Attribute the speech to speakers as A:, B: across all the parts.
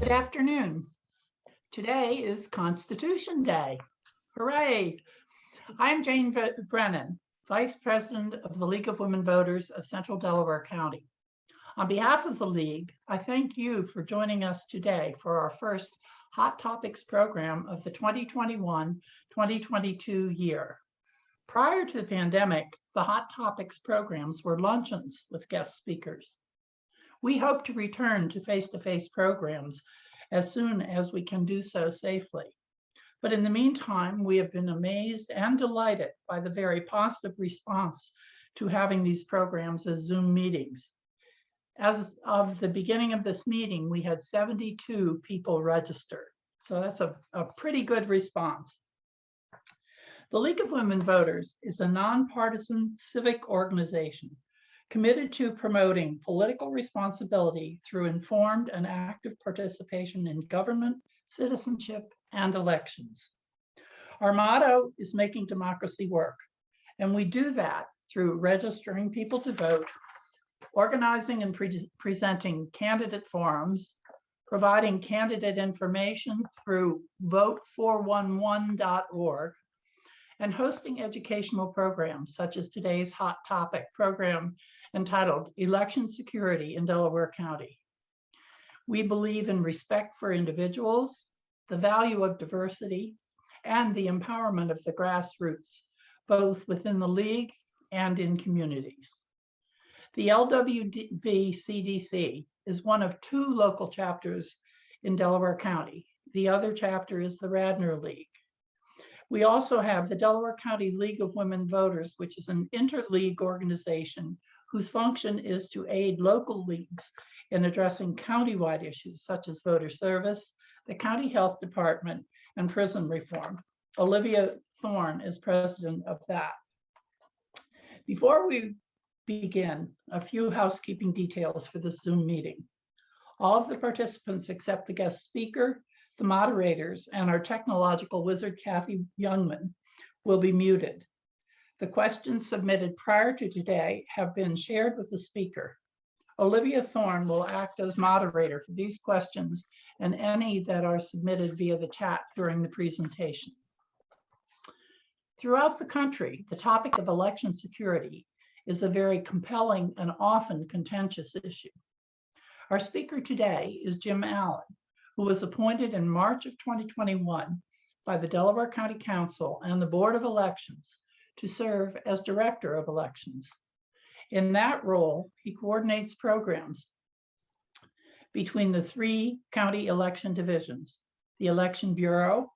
A: Good afternoon. Today is Constitution Day. Hooray! I'm Jane Brennan, Vice President of the League of Women Voters of Central Delaware County. On behalf of the League, I thank you for joining us today for our first Hot Topics program of the 2021-2022 year. Prior to the pandemic, the Hot Topics programs were luncheons with guest speakers. We hope to return to face-to-face programs as soon as we can do so safely. But in the meantime, we have been amazed and delighted by the very positive response to having these programs as Zoom meetings. As of the beginning of this meeting, we had 72 people registered. So that's a pretty good response. The League of Women Voters is a nonpartisan civic organization committed to promoting political responsibility through informed and active participation in government, citizenship, and elections. Our motto is making democracy work, and we do that through registering people to vote, organizing and presenting candidate forums, providing candidate information through vote411.org, and hosting educational programs such as today's Hot Topic program entitled Election Security in Delaware County. We believe in respect for individuals, the value of diversity, and the empowerment of the grassroots, both within the League and in communities. The LWV-CDC is one of 2 local chapters in Delaware County. The other chapter is the Radnor League. We also have the Delaware County League of Women Voters, which is an interleague organization whose function is to aid local leagues in addressing countywide issues such as voter service, the county health department, and prison reform. Olivia Thorne is president of that. Before we begin, a few housekeeping details for this Zoom meeting. All of the participants except the guest speaker, the moderators, and our technological wizard, Kathy Youngman, will be muted. The questions submitted prior to today have been shared with the speaker. Olivia Thorne will act as moderator for these questions and any that are submitted via the chat during the presentation. Throughout the country, the topic of election security is a very compelling and often contentious issue. Our speaker today is Jim Allen, who was appointed in March of 2021 by the Delaware County Council and the Board of Elections to serve as Director of Elections. In that role, he coordinates programs between the 3 county election divisions, the Election Bureau,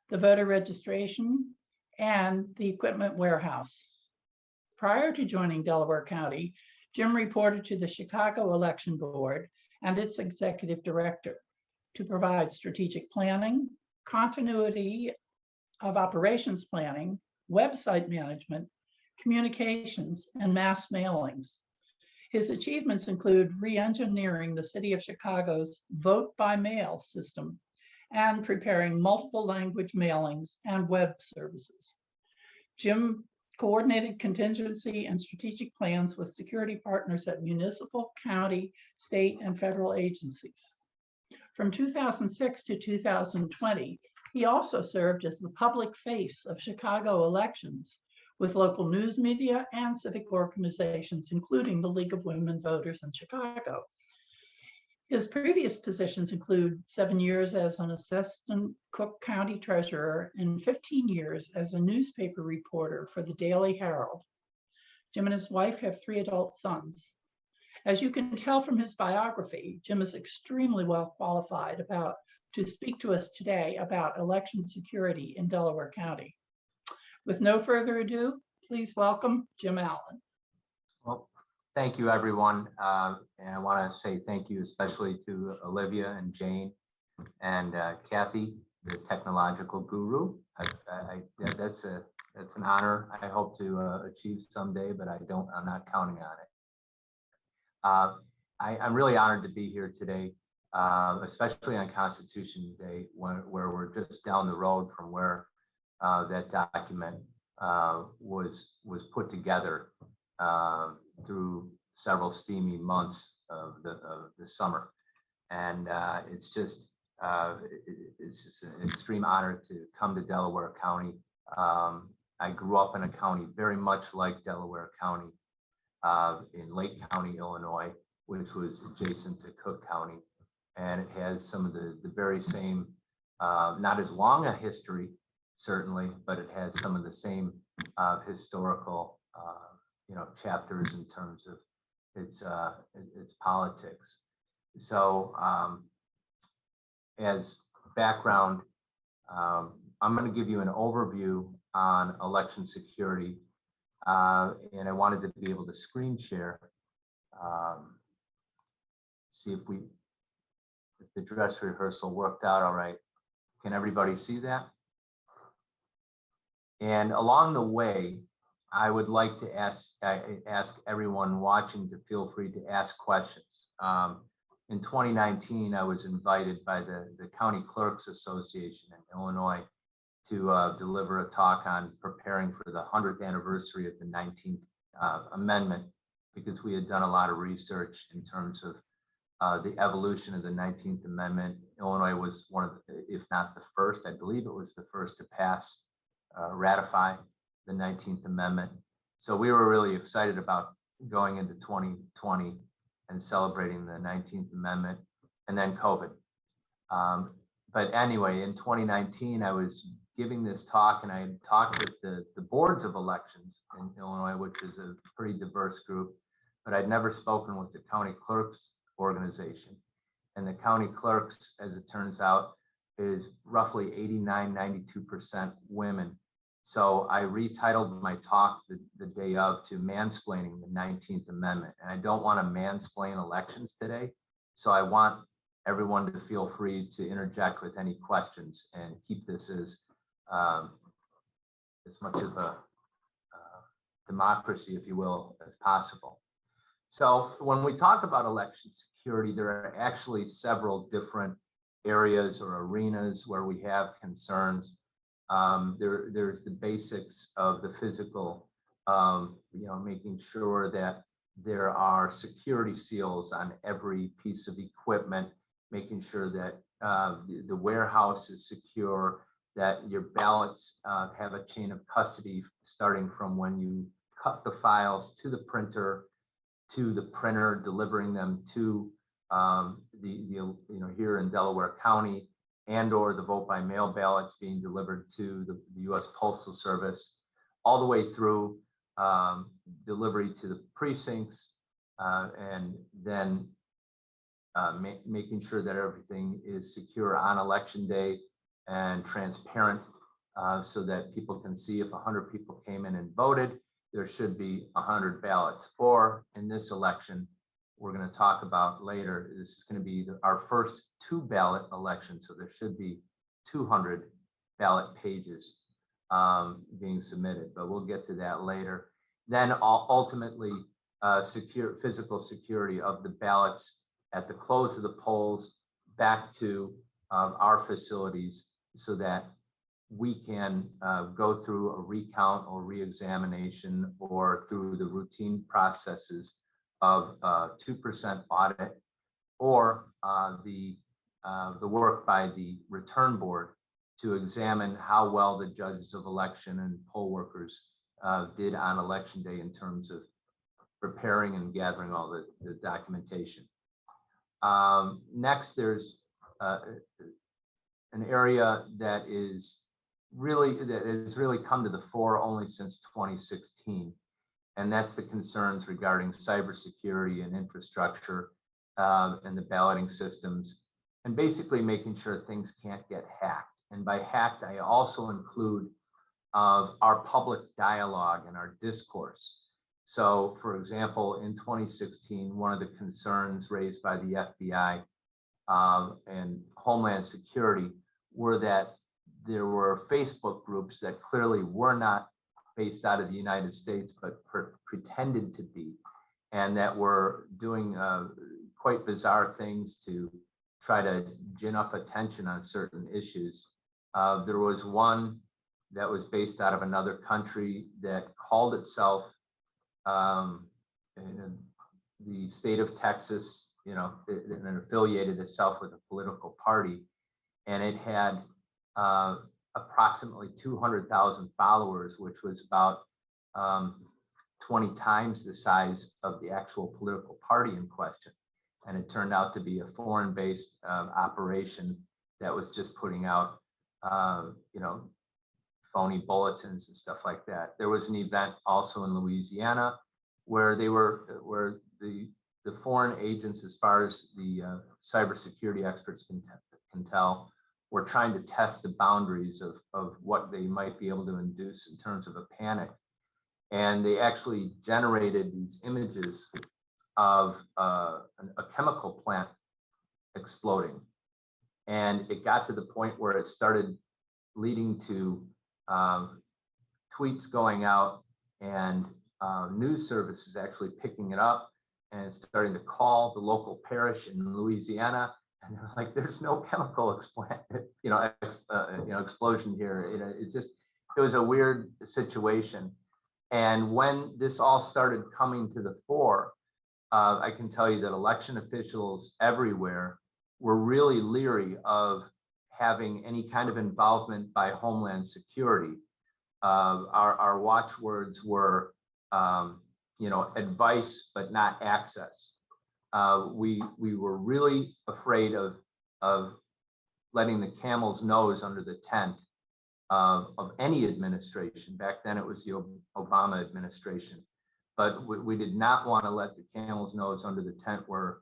A: the voter registration, and the equipment warehouse. Prior to joining Delaware County, Jim reported to the Chicago Election Board and its executive director to provide strategic planning, continuity of operations planning, website management, communications, and mass mailings. His achievements include re-engineering the City of Chicago's vote-by-mail system and preparing multiple language mailings and web services. Jim coordinated contingency and strategic plans with security partners at municipal, county, state, and federal agencies. From 2006 to 2020, he also served as the public face of Chicago elections with local news media and civic organizations, including the League of Women Voters in Chicago. His previous positions include 7 years as an assistant Cook County treasurer and 15 years as a newspaper reporter for the Daily Herald. Jim and his wife have 3 adult sons. As you can tell from his biography, Jim is extremely well qualified to speak to us today about election security in Delaware County. With no further ado, please welcome Jim Allen.
B: Well, thank you, everyone. And I want to say thank you especially to Olivia and Jane and Kathy, the technological guru. That's an honor I hope to achieve someday, but I'm not counting on it. I'm really honored to be here today, especially on Constitution Day, where we're just down the road from where that document was put together through several steamy months of the summer. And it's just an extreme honor to come to Delaware County. I grew up in a county very much like Delaware County, in Lake County, Illinois, which was adjacent to Cook County. And it has some of the very same, not as long a history, certainly, but it has some of the same historical, chapters in terms of its politics. So as background, I'm going to give you an overview on election security, and I wanted to be able to screen share. See if the dress rehearsal worked out all right. Can everybody see that? And along the way, I would like to ask everyone watching to feel free to ask questions. In 2019, I was invited by the County Clerks Association in Illinois to deliver a talk on preparing for the 100th anniversary of the 19th Amendment, because we had done a lot of research in terms of the evolution of the 19th Amendment. Illinois was one of the, if not the first, I believe it was the first to pass, ratify the 19th Amendment. So we were really excited about going into 2020 and celebrating the 19th Amendment, and then COVID. But anyway, in 2019, I was giving this talk, and I had talked with the boards of elections in Illinois, which is a pretty diverse group, but I'd never spoken with the county clerks organization. And the county clerks, as it turns out, is roughly 89–92% women. So I retitled my talk the day of to Mansplaining the 19th Amendment. And I don't want to mansplain elections today. So I want everyone to feel free to interject with any questions and keep this as much of a democracy, if you will, as possible. So when we talk about election security, there are actually several different areas or arenas where we have concerns. There's the basics of the physical, making sure that there are security seals on every piece of equipment, making sure that the warehouse is secure, that your ballots have a chain of custody starting from when you cut the files to the printer, delivering them to here in Delaware County, and or the vote by mail ballots being delivered to the U.S. Postal Service, all the way through delivery to the precincts, and then making sure that everything is secure on election day and transparent, so that people can see if 100 people came in and voted, there should be 100 ballots. Or in this election, we're going to talk about later, this is going to be our first 2-ballot election. So there should be 200 ballot pages being submitted, but we'll get to that later. Then ultimately, physical security of the ballots at the close of the polls back to our facilities, so that we can go through a recount or re-examination, or through the routine processes of 2% audit, or the work by the return board to examine how well the judges of election and poll workers did on election day in terms of preparing and gathering all the documentation. Next, there's an area that has really come to the fore only since 2016. And that's the concerns regarding cybersecurity and infrastructure, and the balloting systems, and basically making sure things can't get hacked. And by hacked, I also include our public dialogue and our discourse. So for example, in 2016, one of the concerns raised by the FBI and Homeland Security were that there were Facebook groups that clearly were not based out of the United States, but pretended to be, and that were doing quite bizarre things to try to gin up attention on certain issues. There was one that was based out of another country that called itself the state of Texas and affiliated itself with a political party, and it had approximately 200,000 followers, which was about 20 times the size of the actual political party in question. And it turned out to be a foreign-based operation that was just putting out, phony bulletins and stuff like that. There was an event also in Louisiana where the foreign agents, as far as the cybersecurity experts can tell, were trying to test the boundaries of what they might be able to induce in terms of a panic. And they actually generated these images of a chemical plant exploding. And it got to the point where it started leading to tweets going out and news services actually picking it up and starting to call the local parish in Louisiana. And they're like, there's no chemical explosion here. It was a weird situation. And when this all started coming to the fore, I can tell you that election officials everywhere were really leery of having any kind of involvement by Homeland Security. Our watchwords were, advice, but not access. We were really afraid of letting the camel's nose under the tent of any administration. Back then it was the Obama administration, but we did not want to let the camel's nose under the tent where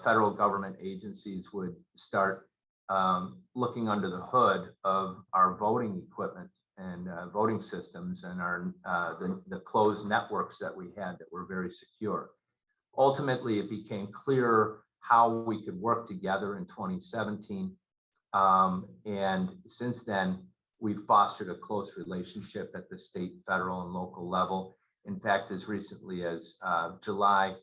B: federal government agencies would start looking under the hood of our voting equipment and voting systems and the closed networks that we had that were very secure. Ultimately, it became clear how we could work together in 2017. And since then, we've fostered a close relationship at the state, federal, and local level. In fact, as recently as July,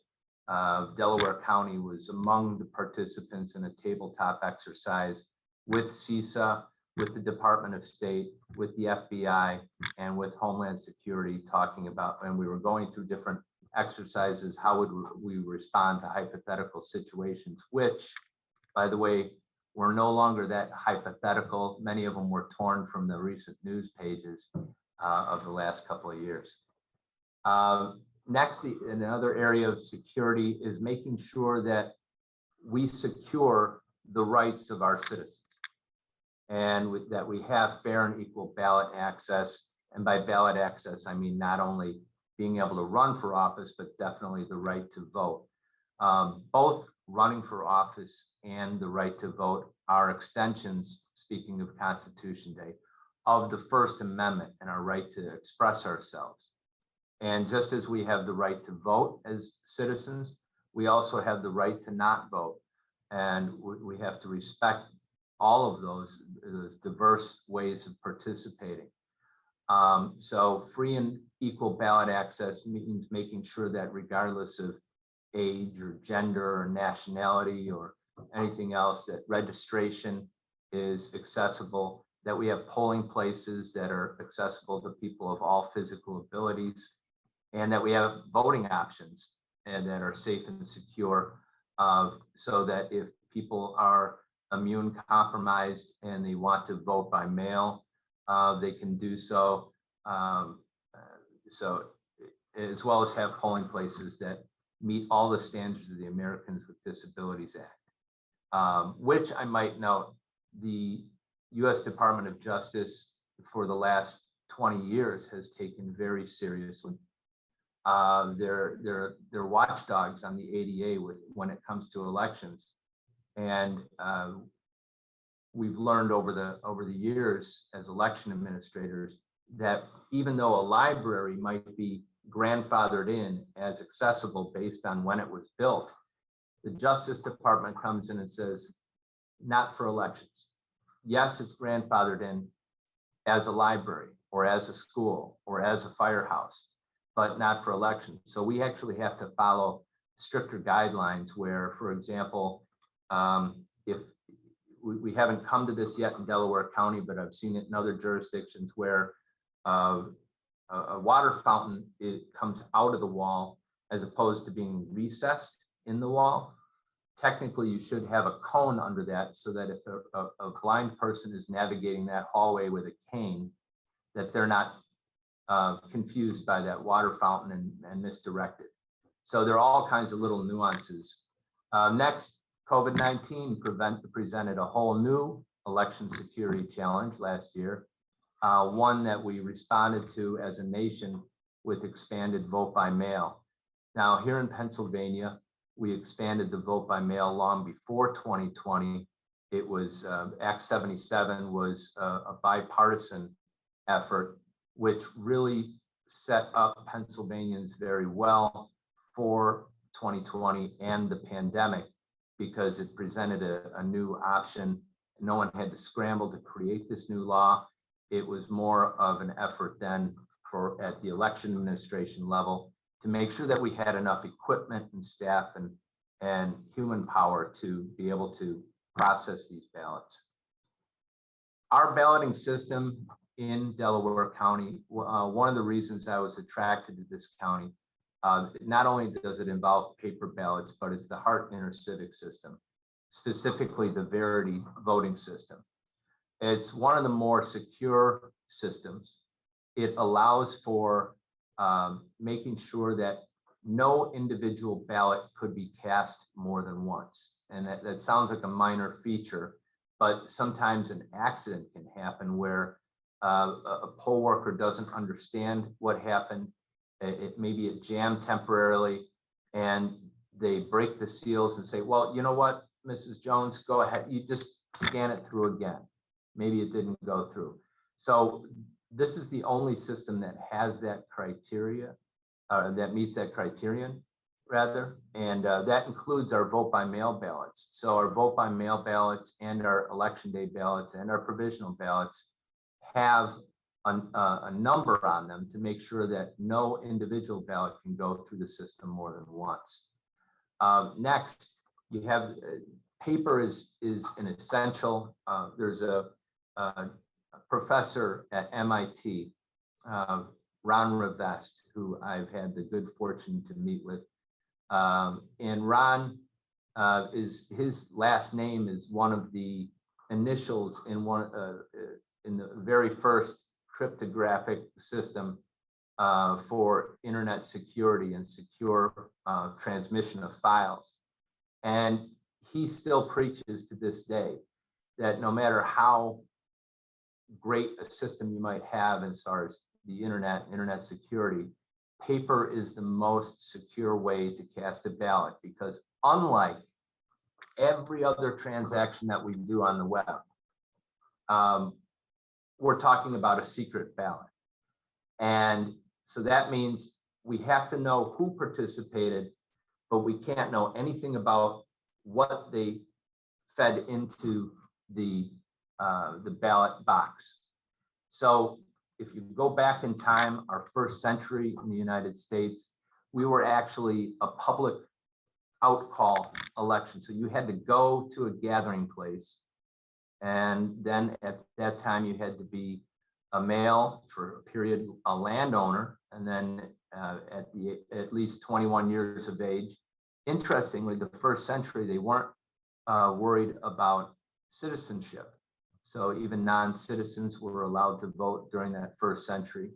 B: Delaware County was among the participants in a tabletop exercise with CISA, with the Department of State, with the FBI, and with Homeland Security, talking about, and we were going through different exercises, how would we respond to hypothetical situations, which, by the way, were no longer that hypothetical. Many of them were torn from the recent news pages of the last couple of years. Next, another area of security is making sure that we secure the rights of our citizens and that we have fair and equal ballot access. And by ballot access, I mean not only being able to run for office, but definitely the right to vote. Both running for office and the right to vote are extensions, speaking of Constitution Day, of the First Amendment and our right to express ourselves. And just as we have the right to vote as citizens, we also have the right to not vote. And we have to respect all of those diverse ways of participating. So free and equal ballot access means making sure that regardless of age or gender or nationality or anything else, that registration is accessible, that we have polling places that are accessible to people of all physical abilities, and that we have voting options and that are safe and secure, so that if people are immune compromised and they want to vote by mail, they can do so. So as well as have polling places that meet all the standards of the Americans with Disabilities Act, which I might note, the U.S. Department of Justice for the last 20 years has taken very seriously. They're watchdogs on the ADA when it comes to elections. And we've learned over the years as election administrators that even though a library might be grandfathered in as accessible based on when it was built, the Justice Department comes in and says, not for elections. Yes, it's grandfathered in as a library or as a school or as a firehouse, but not for elections. So we actually have to follow stricter guidelines where, for example, if we haven't come to this yet in Delaware County, but I've seen it in other jurisdictions where a water fountain, it comes out of the wall as opposed to being recessed in the wall. technically you should have a cone under that so that if a blind person is navigating that hallway with a cane, that they're not confused by that water fountain and misdirected. So there are all kinds of little nuances. Next, COVID-19 presented a whole new election security challenge last year, one that we responded to as a nation with expanded vote by mail. Now here in Pennsylvania, we expanded the vote by mail long before 2020. It was Act 77 was a bipartisan effort, which really set up Pennsylvanians very well for 2020 and the pandemic, because it presented a new option. No one had to scramble to create this new law. It was more of an effort then at the election administration level to make sure that we had enough equipment and staff and human power to be able to process these ballots. Our balloting system in Delaware County, one of the reasons I was attracted to this county, not only does it involve paper ballots, but it's the Hart intercivic system, specifically the Verity voting system. It's one of the more secure systems. It allows for making sure that no individual ballot could be cast more than once. And that sounds like a minor feature, but sometimes an accident can happen where a poll worker doesn't understand what happened. Maybe it jammed temporarily and they break the seals and say, well, you know what, Mrs. Jones, go ahead, you just scan it through again. Maybe it didn't go through. So this is the only system that has that criteria, that meets that criterion, rather. And that includes our vote by mail ballots. So our vote by mail ballots and our election day ballots and our provisional ballots have a number on them to make sure that no individual ballot can go through the system more than once. Next, you have paper is an essential. There's a professor at MIT, Ron Rivest, who I've had the good fortune to meet with. And Ron his last name is one of the initials in the very first cryptographic system for internet security and secure transmission of files. And he still preaches to this day that no matter how great a system you might have as far as the internet security, paper is the most secure way to cast a ballot, because unlike every other transaction that we do on the web, we're talking about a secret ballot. And so that means we have to know who participated, but we can't know anything about what they fed into the ballot box. So if you go back in time, our first century in the United States, we were actually a public outcall election. So you had to go to a gathering place. And then at that time, you had to be a male for a period, a landowner, and then at least 21 years of age. Interestingly, the first century, they weren't worried about citizenship. So even non-citizens were allowed to vote during that first century.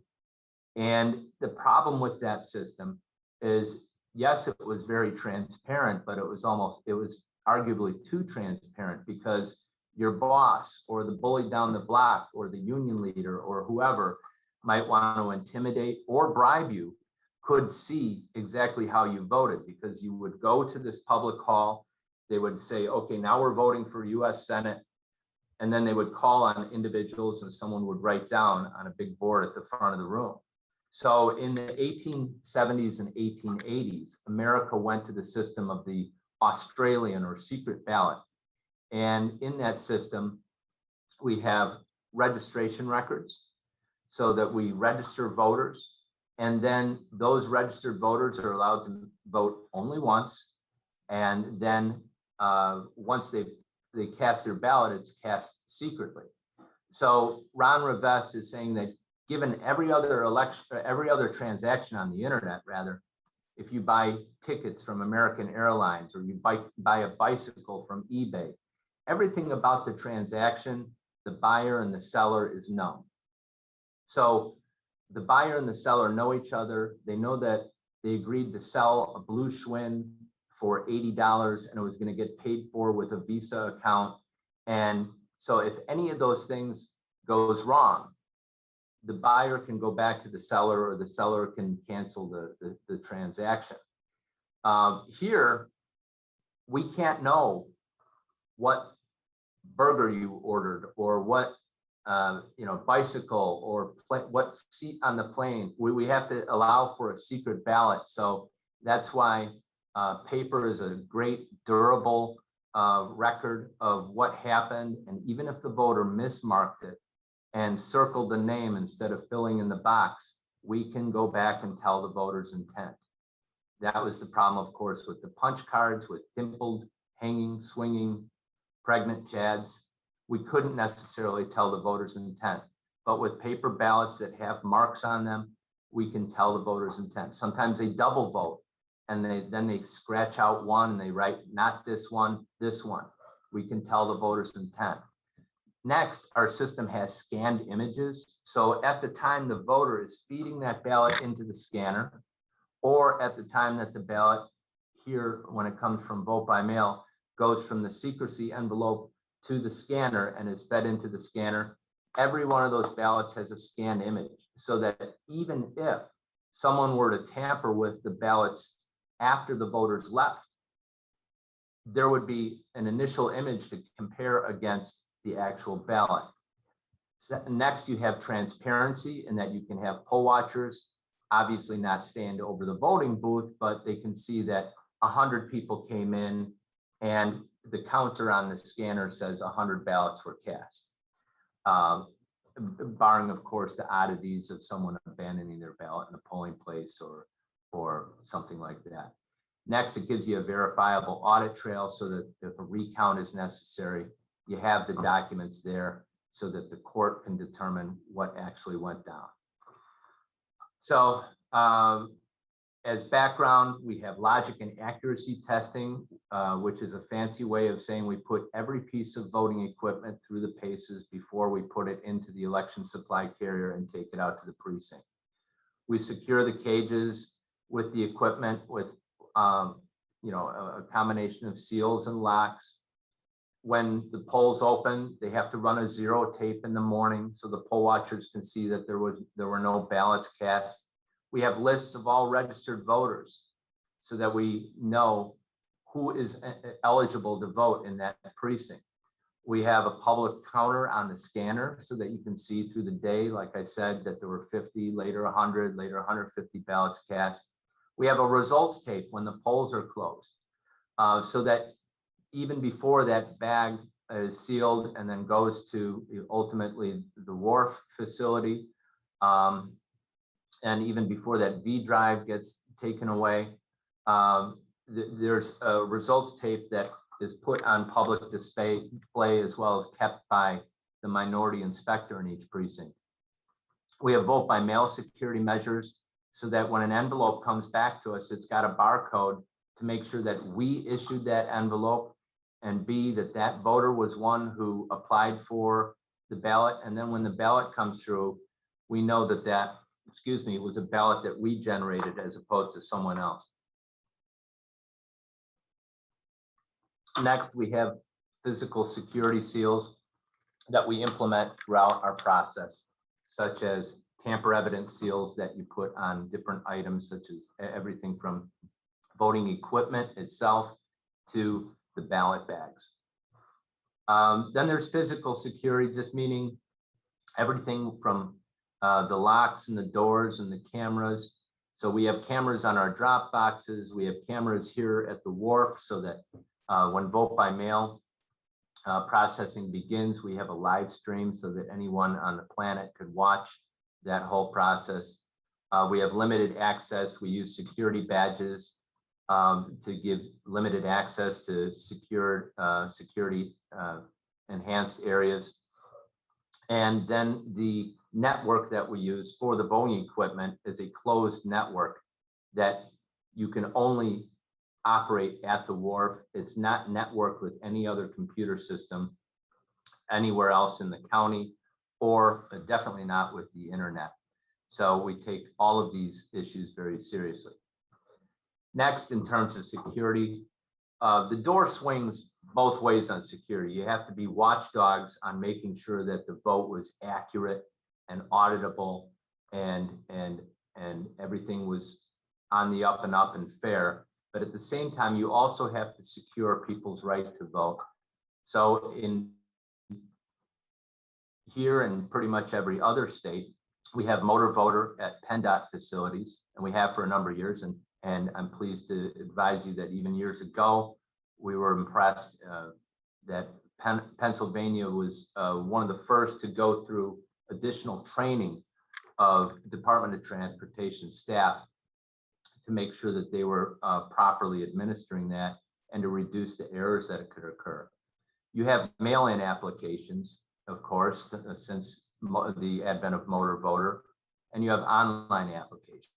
B: And the problem with that system is, yes, it was very transparent, but it was arguably too transparent, because your boss or the bully down the block or the union leader or whoever might want to intimidate or bribe you could see exactly how you voted, because you would go to this public hall. They would say, okay, now we're voting for US Senate. And then they would call on individuals and someone would write down on a big board at the front of the room. So in the 1870s and 1880s, America went to the system of the Australian or secret ballot. And in that system, we have registration records so that we register voters. And then those registered voters are allowed to vote only once. And then once they cast their ballot, it's cast secretly. So Ron Rivest is saying that given every other transaction on the internet, rather, if you buy tickets from American Airlines, or you buy a bicycle from eBay, everything about the transaction, the buyer and the seller is known. So the buyer and the seller know each other. They know that they agreed to sell a blue Schwinn for $80 and it was going to get paid for with a Visa account. And so if any of those things goes wrong, the buyer can go back to the seller, or the seller can cancel the transaction. Here, we can't know what burger you ordered, or what bicycle, or what seat on the plane. We have to allow for a secret ballot. So that's why paper is a great durable record of what happened. And even if the voter mismarked it and circled the name instead of filling in the box, we can go back and tell the voter's intent. That was the problem, of course, with the punch cards, with dimpled, hanging, swinging, pregnant chads. We couldn't necessarily tell the voter's intent. But with paper ballots that have marks on them, we can tell the voter's intent. Sometimes they double vote, and then they scratch out one and they write, not this one, this one. We can tell the voter's intent. Next, our system has scanned images. So at the time the voter is feeding that ballot into the scanner, or at the time that the ballot here, when it comes from vote by mail, goes from the secrecy envelope to the scanner and is fed into the scanner, every one of those ballots has a scanned image, so that even if someone were to tamper with the ballots after the voters left, there would be an initial image to compare against the actual ballot. Next, you have transparency, in that you can have poll watchers obviously not stand over the voting booth, but they can see that 100 people came in and the counter on the scanner says 100 ballots were cast, barring, of course, the oddities of someone abandoning their ballot in a polling place or something like that. Next, it gives you a verifiable audit trail, so that if a recount is necessary, you have the documents there so that the court can determine what actually went down. So as background, we have logic and accuracy testing, which is a fancy way of saying we put every piece of voting equipment through the paces before we put it into the election supply carrier and take it out to the precinct. We secure the cages with the equipment with a combination of seals and locks. When the polls open, they have to run a zero tape in the morning so the poll watchers can see that there were no ballots cast. We have lists of all registered voters so that we know who is eligible to vote in that precinct. We have a public counter on the scanner so that you can see through the day, like I said, that there were 50, later 100, later 150 ballots cast. We have a results tape when the polls are closed, so that even before that bag is sealed and then goes to ultimately the wharf facility, and even before that V drive gets taken away, there's a results tape that is put on public display, as well as kept by the minority inspector in each precinct. We have vote by mail security measures, so that when an envelope comes back to us, it's got a barcode to make sure that we issued that envelope, and B, that voter was one who applied for the ballot. And then when the ballot comes through, we know that it was a ballot that we generated as opposed to someone else. Next, we have physical security seals that we implement throughout our process, such as tamper evidence seals that you put on different items, such as everything from voting equipment itself to the ballot bags. Then there's physical security, just meaning everything from the locks and the doors and the cameras. So we have cameras on our drop boxes. We have cameras here at the wharf, so that when vote by mail processing begins, we have a live stream so that anyone on the planet could watch that whole process. We have limited access. We use security badges to give limited access to security enhanced areas. And then the network that we use for the voting equipment is a closed network that you can only operate at the wharf. It's not networked with any other computer system anywhere else in the county, or definitely not with the internet. So we take all of these issues very seriously. Next, in terms of security, the door swings both ways on security. You have to be watchdogs on making sure that the vote was accurate and auditable, and everything was on the up and up and fair. But at the same time, you also have to secure people's right to vote. So in here and pretty much every other state, we have motor voter at PennDOT facilities, and we have for a number of years. And I'm pleased to advise you that even years ago, we were impressed that Pennsylvania was one of the first to go through additional training of Department of Transportation staff to make sure that they were properly administering that and to reduce the errors that could occur. You have mail-in applications, of course, since the advent of motor voter, and you have online applications.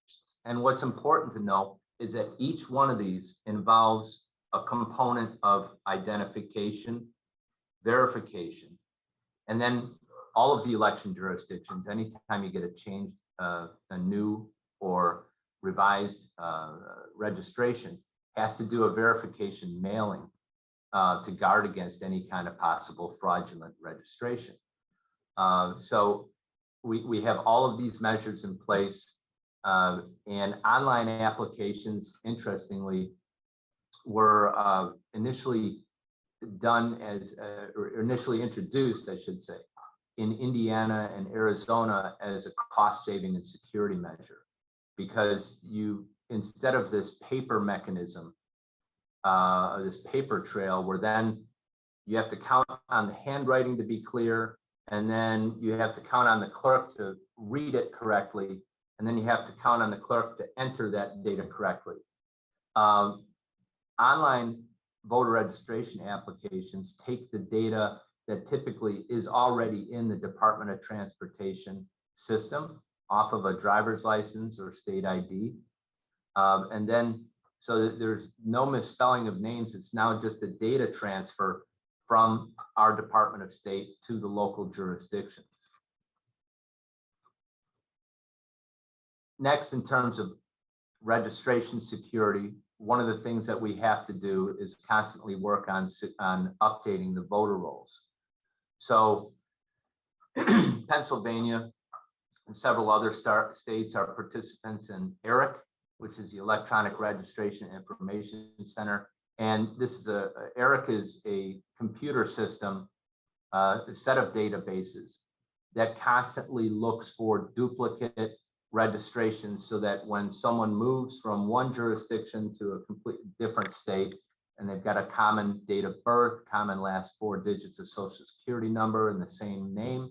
B: And what's important to know is that each one of these involves a component of identification, verification, and then all of the election jurisdictions, anytime you get a changed, a new or revised registration, has to do a verification mailing to guard against any kind of possible fraudulent registration. So we have all of these measures in place, and online applications, interestingly, were initially done as, or initially introduced, I should say, in Indiana and Arizona as a cost saving and security measure, because you, instead of this paper mechanism, this paper trail, where then you have to count on the handwriting to be clear, and then you have to count on the clerk to read it correctly, and then you have to count on the clerk to enter that data correctly. Online voter registration applications take the data that typically is already in the Department of Transportation system off of a driver's license or state ID. And then, so that there's no misspelling of names, it's now just a data transfer from our Department of State to the local jurisdictions. Next, in terms of registration security, one of the things that we have to do is constantly work on updating the voter rolls. So Pennsylvania and several other states are participants in ERIC, which is the Electronic Registration Information Center. And this is ERIC is a computer system, a set of databases that constantly looks for duplicate registrations, so that when someone moves from one jurisdiction to a completely different state, and they've got a common date of birth, common last 4 digits of social security number, and the same name,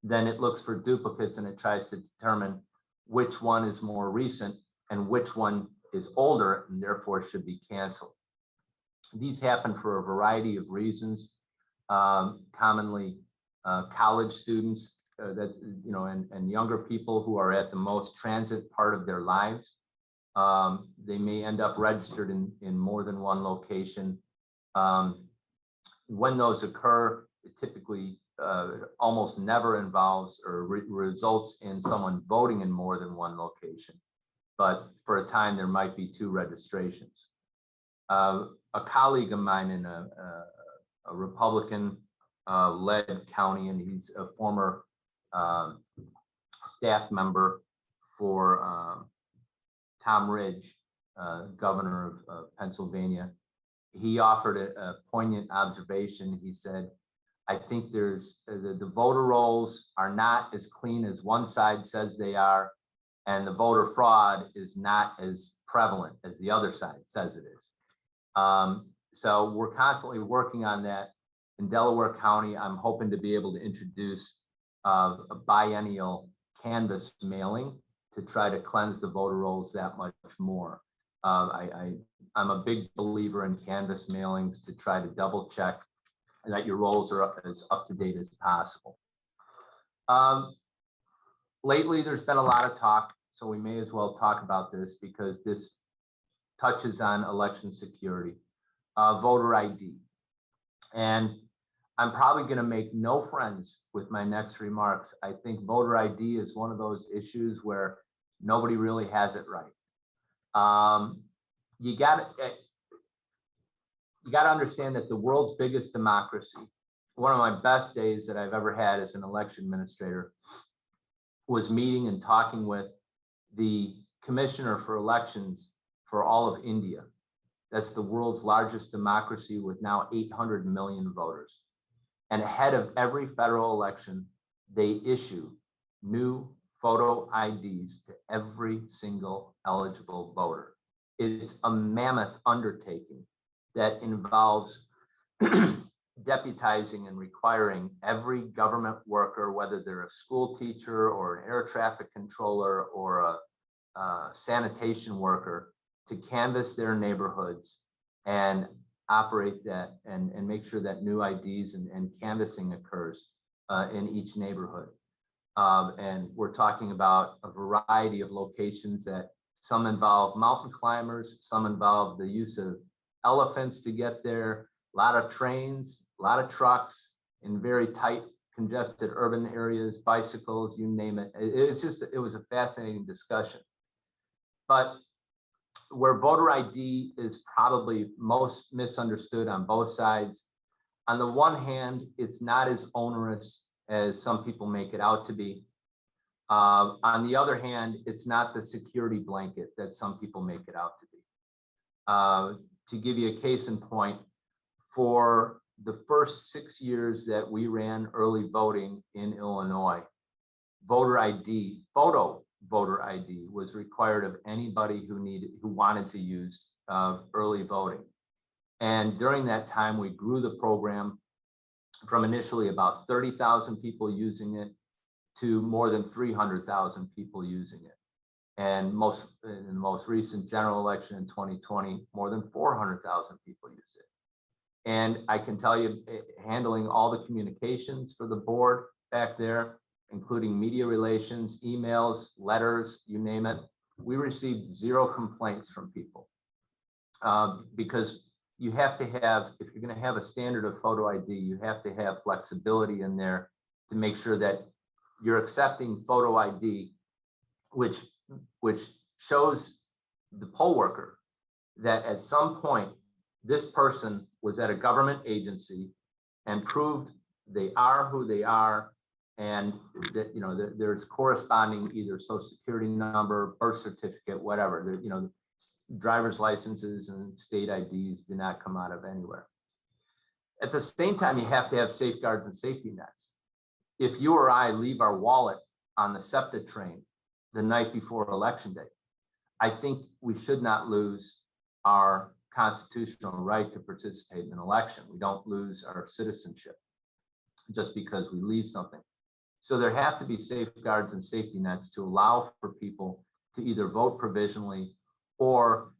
B: then it looks for duplicates and it tries to determine which one is more recent and which one is older and therefore should be canceled. These happen for a variety of reasons. Commonly, college students, that's, you know, and younger people who are at the most transit part of their lives. They may end up registered in more than one location. When those occur, it typically almost never involves or results in someone voting in more than one location. But for a time, there might be 2 registrations. A colleague of mine in a Republican led county, and he's a former staff member for Tom Ridge, governor of Pennsylvania. He offered a poignant observation. He said, I think there's the voter rolls are not as clean as one side says they are, and the voter fraud is not as prevalent as the other side says it is. So we're constantly working on that. In Delaware County, I'm hoping to be able to introduce a biennial canvas mailing to try to cleanse the voter rolls that much more. I'm a big believer in canvas mailings to try to double check that your rolls are as up to date as possible. Lately, there's been a lot of talk, so we may as well talk about this, because this touches on election security, voter ID. And I'm probably going to make no friends with my next remarks. I think voter ID is one of those issues where nobody really has it right. You got to understand that the world's biggest democracy, one of my best days that I've ever had as an election administrator, was meeting and talking with the commissioner for elections for all of India. That's the world's largest democracy with now 800 million voters. And ahead of every federal election, they issue new photo IDs to every single eligible voter. It's a mammoth undertaking that involves deputizing and requiring every government worker, whether they're a school teacher or an air traffic controller or a sanitation worker, to canvass their neighborhoods and operate that and make sure that new IDs and canvassing occurs in each neighborhood. And we're talking about a variety of locations that some involve mountain climbers, some involve the use of elephants to get there, a lot of trains, a lot of trucks in very tight, congested urban areas, bicycles, you name it. It was a fascinating discussion. But where voter ID is probably most misunderstood on both sides, on the one hand, it's not as onerous as some people make it out to be. On the other hand, it's not the security blanket that some people make it out to be. To give you a case in point, for the first 6 years that we ran early voting in Illinois, voter ID, photo voter ID was required of anybody who wanted to use early voting. And during that time, we grew the program from initially about 30,000 people using it to more than 300,000 people using it. And in the most recent general election in 2020, more than 400,000 people use it. And I can tell you, handling all the communications for the board back there, including media relations, emails, letters, you name it, we received 0 complaints from people. Because you have to have, if you're going to have a standard of photo ID, you have to have flexibility in there to make sure that you're accepting photo ID, which shows the poll worker that at some point, this person was at a government agency and proved they are who they are, and that there's corresponding either social security number, birth certificate, whatever. Driver's licenses and state IDs do not come out of anywhere. At the same time, you have to have safeguards and safety nets. If you or I leave our wallet on the Sept train the night before election day, I think we should not lose our constitutional right to participate in an election. We don't lose our citizenship just because we leave something. So there have to be safeguards and safety nets to allow for people to either vote provisionally, or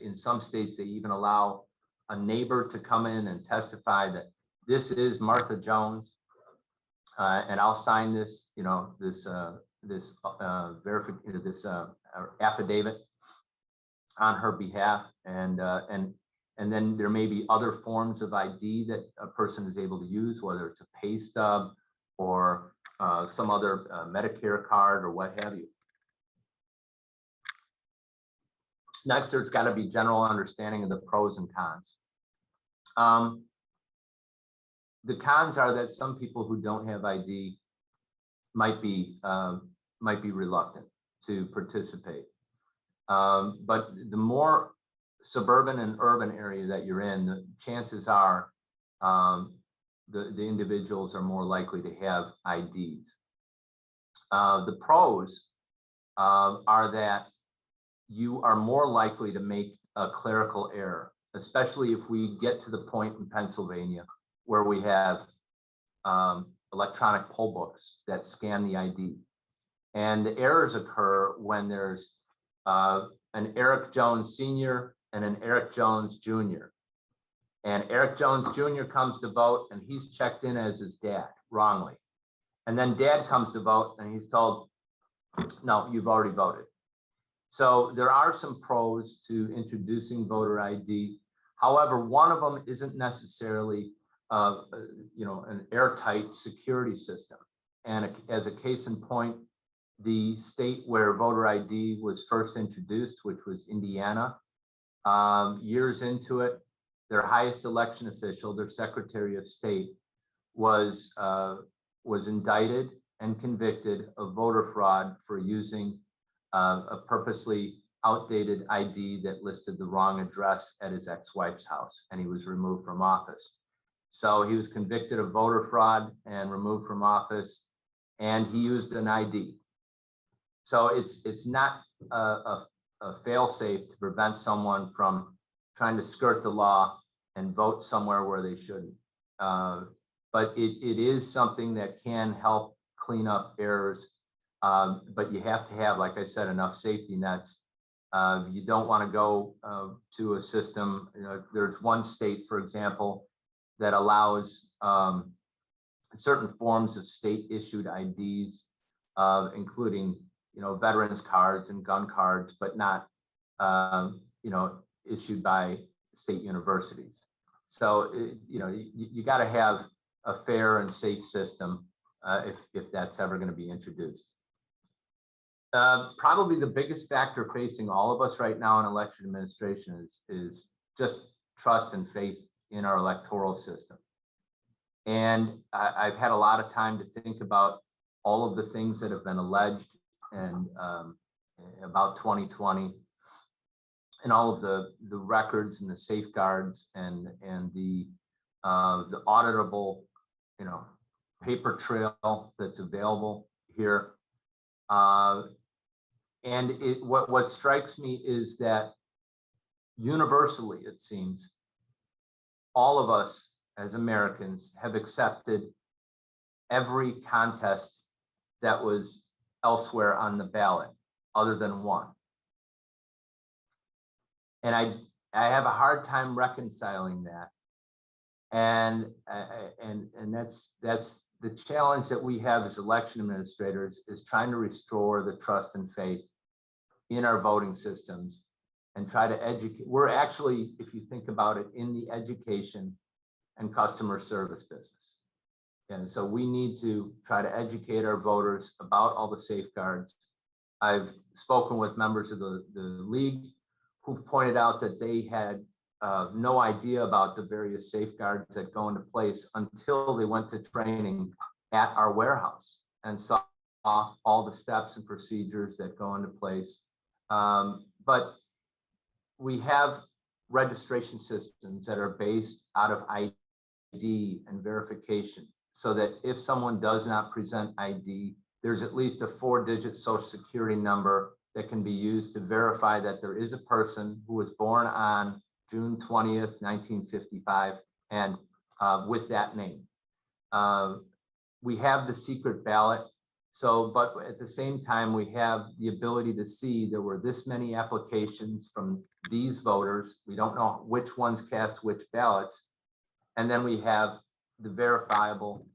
B: in some states, they even allow a neighbor to come in and testify that this is Martha Jones, and I'll sign this, this affidavit on her behalf, and then there may be other forms of ID that a person is able to use, whether it's a pay stub or some other Medicare card or what have you. Next, there's got to be general understanding of the pros and cons. The cons are that some people who don't have ID might be reluctant to participate. But the more suburban and urban area that you're in, the chances are the individuals are more likely to have IDs. The pros are that you are more likely to make a clerical error, especially if we get to the point in Pennsylvania where we have electronic poll books that scan the ID. And the errors occur when there's an Eric Jones Sr. and an Eric Jones Jr. And Eric Jones Jr. comes to vote and he's checked in as his dad wrongly. And then dad comes to vote and he's told, no, you've already voted. So there are some pros to introducing voter ID. However, one of them isn't necessarily an airtight security system. And as a case in point, the state where voter ID was first introduced, which was Indiana, years into it, their highest election official, their Secretary of State, was indicted and convicted of voter fraud for using a purposely outdated ID that listed the wrong address at his ex-wife's house, and he was removed from office. So he was convicted of voter fraud and removed from office, and he used an ID. So it's not a fail-safe to prevent someone from trying to skirt the law and vote somewhere where they shouldn't. But it is something that can help clean up errors. But you have to have, like I said, enough safety nets. You don't want to go to a system. There's one state, for example, that allows certain forms of state-issued IDs, including veterans cards and gun cards, but not issued by state universities. So you got to have a fair and safe system if that's ever going to be introduced. Probably the biggest factor facing all of us right now in election administration is just trust and faith in our electoral system. And I've had a lot of time to think about all of the things that have been alleged and about 2020 and all of the records and the safeguards and the auditable, paper trail that's available here. And what strikes me is that universally, it seems, all of us as Americans have accepted every contest that was elsewhere on the ballot, other than one. And I have a hard time reconciling that. And that's the challenge that we have as election administrators, is trying to restore the trust and faith in our voting systems and try to educate. We're actually, if you think about it, in the education and customer service business. And so we need to try to educate our voters about all the safeguards. I've spoken with members of the league who've pointed out that they had no idea about the various safeguards that go into place until they went to training at our warehouse and saw all the steps and procedures that go into place. But we have registration systems that are based out of ID and verification, so that if someone does not present ID, there's at least a 4-digit social security number that can be used to verify that there is a person who was born on June 20th, 1955, and with that name. We have the secret ballot. So, but at the same time, we have the ability to see there were this many applications from these voters. We don't know which ones cast which ballots. And then we have the verifiable,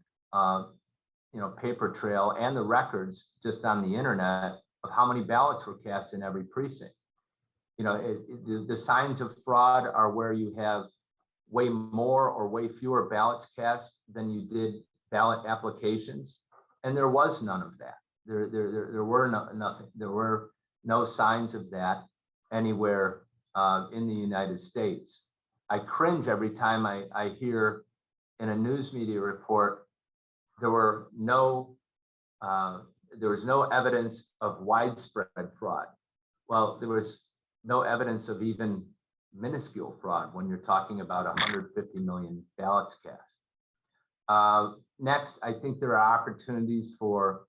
B: paper trail and the records just on the internet of how many ballots were cast in every precinct. The signs of fraud are where you have way more or way fewer ballots cast than you did ballot applications. And there was none of that. There were nothing. There were no signs of that anywhere in the United States. I cringe every time I hear in a news media report there was no evidence of widespread fraud. Well, there was no evidence of even minuscule fraud when you're talking about 150 million ballots cast. Next, I think there are opportunities for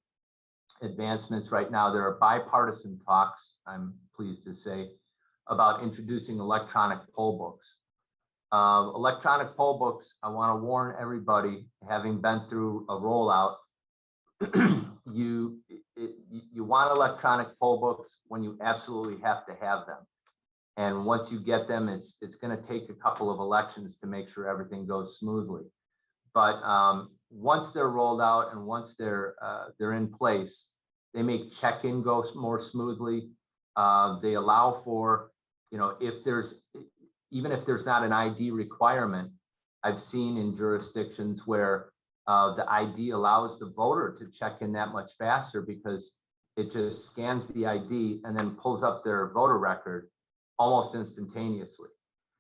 B: advancements right now. There are bipartisan talks, I'm pleased to say, about introducing electronic poll books. Electronic poll books, I want to warn everybody, having been through a rollout, you want electronic poll books when you absolutely have to have them. And once you get them, it's going to take a couple of elections to make sure everything goes smoothly. But once they're rolled out and once they're in place, they make check-in go more smoothly. They allow for, even if there's not an ID requirement, I've seen in jurisdictions where the ID allows the voter to check in that much faster because it just scans the ID and then pulls up their voter record almost instantaneously.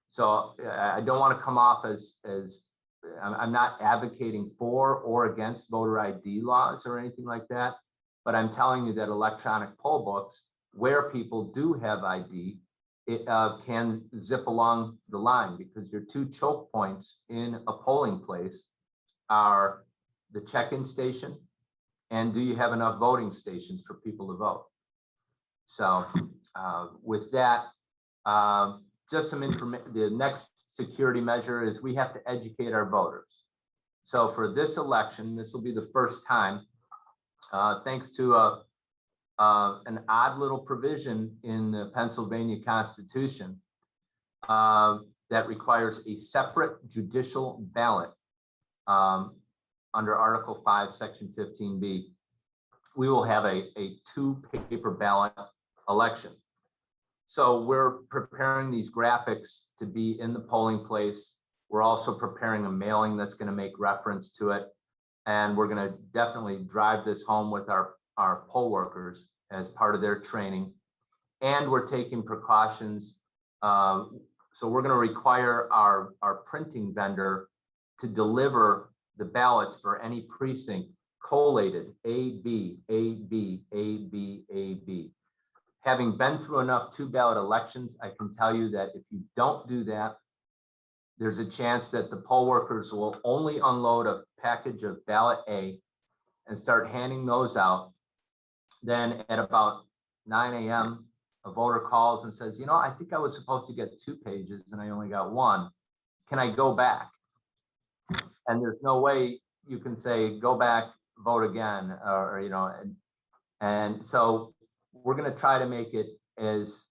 B: So I don't want to come off as I'm not advocating for or against voter ID laws or anything like that, but I'm telling you that electronic poll books, where people do have ID, it can zip along the line, because your two choke points in a polling place are the check-in station and do you have enough voting stations for people to vote. So with that, just some information. The next security measure is we have to educate our voters. So for this election, this will be the first time, thanks to an odd little provision in the Pennsylvania Constitution that requires a separate judicial ballot under Article 5, Section 15B. We will have a two-paper ballot election. So we're preparing these graphics to be in the polling place. We're also preparing a mailing that's going to make reference to it. And we're going to definitely drive this home with our poll workers as part of their training. And we're taking precautions. So we're going to require our printing vendor to deliver the ballots for any precinct collated A, B, A, B, A, B, A, B. Having been through enough two-ballot elections, I can tell you that if you don't do that, there's a chance that the poll workers will only unload a package of ballot A and start handing those out. Then at about 9 a.m., a voter calls and says, I think I was supposed to get 2 pages and I only got 1. Can I go back? And there's no way you can say, go back, vote again, and so we're going to try to make it as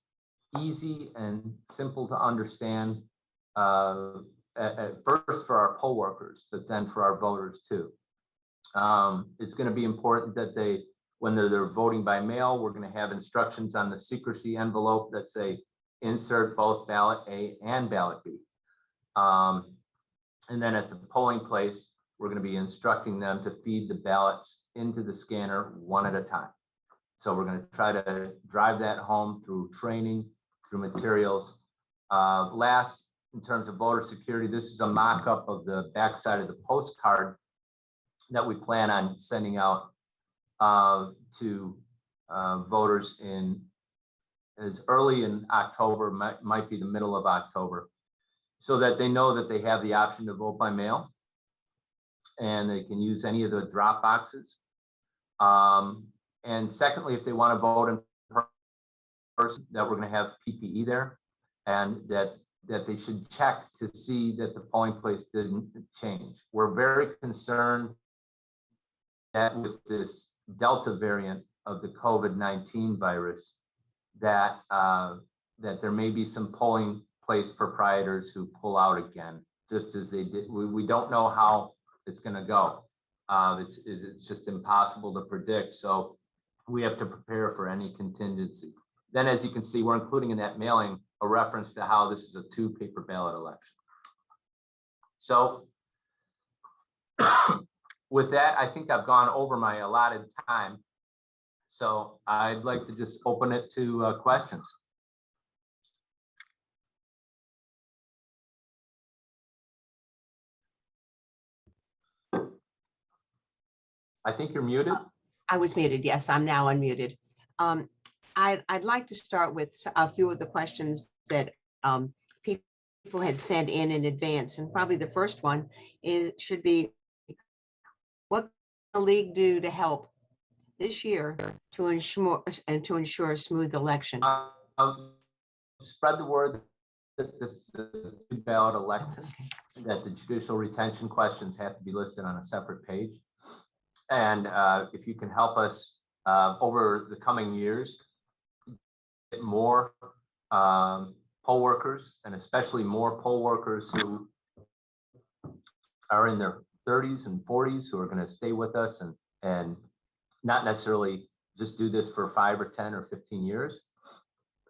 B: easy and simple to understand, at first for our poll workers, but then for our voters too. It's going to be important that when they're voting by mail, we're going to have instructions on the secrecy envelope that say insert both ballot A and ballot B. And then at the polling place, we're going to be instructing them to feed the ballots into the scanner one at a time. So we're going to try to drive that home through training, through materials. Last, in terms of voter security, this is a mock-up of the backside of the postcard that we plan on sending out to voters in as early in October, might be the middle of October, so that they know that they have the option to vote by mail and they can use any of the drop boxes. And secondly, if they want to vote in person, that we're going to have PPE there, and that they should check to see that the polling place didn't change. We're very concerned that with this Delta variant of the COVID-19 virus, that there may be some polling place proprietors who pull out again, just as they did. We don't know how it's going to go. It's just impossible to predict. So we have to prepare for any contingency. Then, as you can see, we're including in that mailing a reference to how this is a two-paper ballot election. So with that, I think I've gone over my allotted time. So I'd like to just open it to questions. I think you're muted.
C: I was muted. Yes, I'm now unmuted. I'd like to start with a few of the questions that people had sent in advance. And probably the first one should be, what can the league do to help this year to ensure a smooth election?
B: Spread the word that this is a two-ballot election, that the judicial retention questions have to be listed on a separate page. And if you can help us over the coming years, get more poll workers, and especially more poll workers who are in their 30s and 40s, who are going to stay with us and not necessarily just do this for 5 or 10 or 15 years.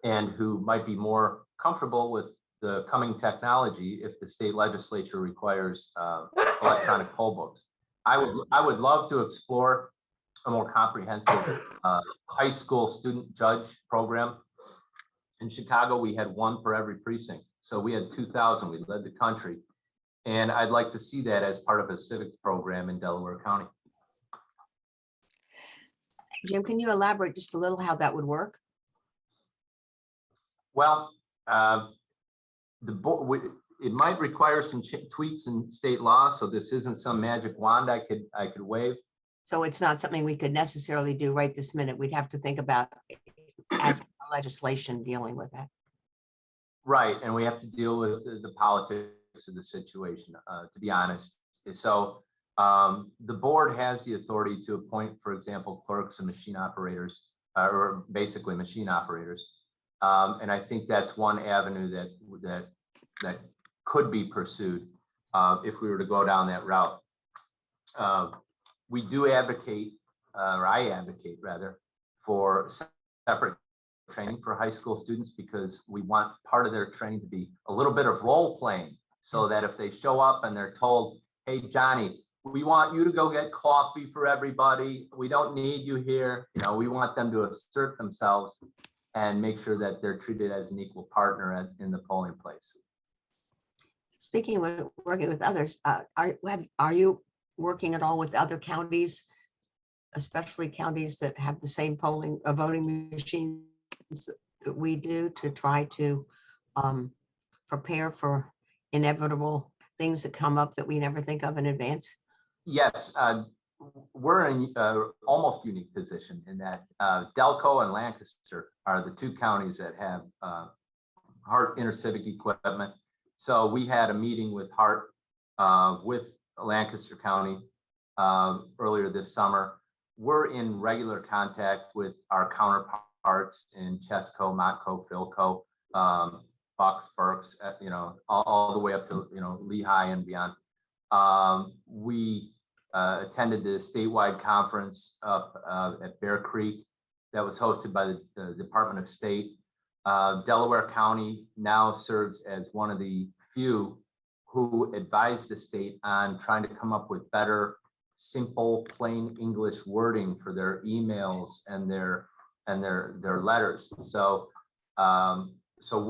B: and who might be more comfortable with the coming technology if the state legislature requires electronic poll books. I would love to explore a more comprehensive high school student judge program. In Chicago, we had one for every precinct. So we had 2,000, we led the country. And I'd like to see that as part of a civics program in Delaware County.
C: Jim, can you elaborate just a little how that would work?
B: Well, the board, it might require some tweaks in state law. So this isn't some magic wand I could wave.
C: So it's not something we could necessarily do right this minute. We'd have to think about as legislation dealing with that.
B: Right, and we have to deal with the politics of the situation, to be honest. So the board has the authority to appoint, for example, clerks and machine operators, or basically machine operators. And I think that's one avenue that could be pursued if we were to go down that route. We do advocate, or I advocate rather, for separate training for high school students, because we want part of their training to be a little bit of role playing, so that if they show up and they're told, hey, Johnny, we want you to go get coffee for everybody, we don't need you here, you know, we want them to assert themselves and make sure that they're treated as an equal partner in the polling place.
C: Speaking with working with others, are you working at all with other counties, especially counties that have the same voting machines that we do, to try to prepare for inevitable things that come up that we never think of in advance? Yes,
B: we're in almost unique position in that Delco and Lancaster are the two counties that have Hart intercivic equipment. So we had a meeting with Hart with Lancaster County earlier this summer. We're in regular contact with our counterparts in Chesco, Montco, Philco, Bucks, Berks, you know, all the way up to, you know, Lehigh and beyond. We attended the statewide conference up at Bear Creek that was hosted by the Department of State. Delaware County now serves as one of the few who advised the state on trying to come up with better, simple, plain English wording for their emails and their letters. So so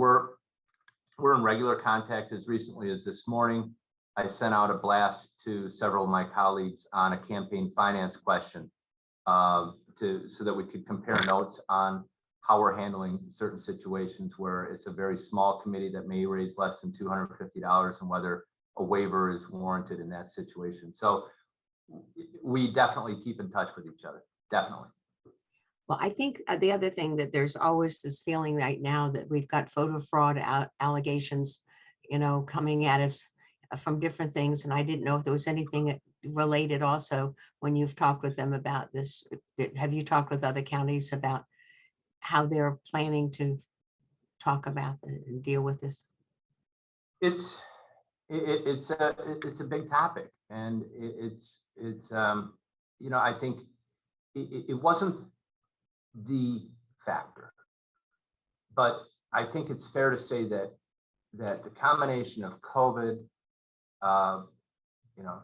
B: we're in regular contact. As recently as this morning, I sent out a blast to several of my colleagues on a campaign finance question so that we could compare notes on how we're handling certain situations where it's a very small committee that may raise less than $250 and whether a waiver is warranted in that situation. So we definitely keep in touch with each other, definitely.
C: Well, I think the other thing that there's always this feeling right now that we've got photo fraud allegations, you know, coming at us from different things. And I didn't know if there was anything related also when you've talked with them about this. Have you talked with other counties about how they're planning to talk about and deal with this?
B: It's a big topic, and it's you know, I think it wasn't the factor, but I think it's fair to say that the combination of COVID, you know,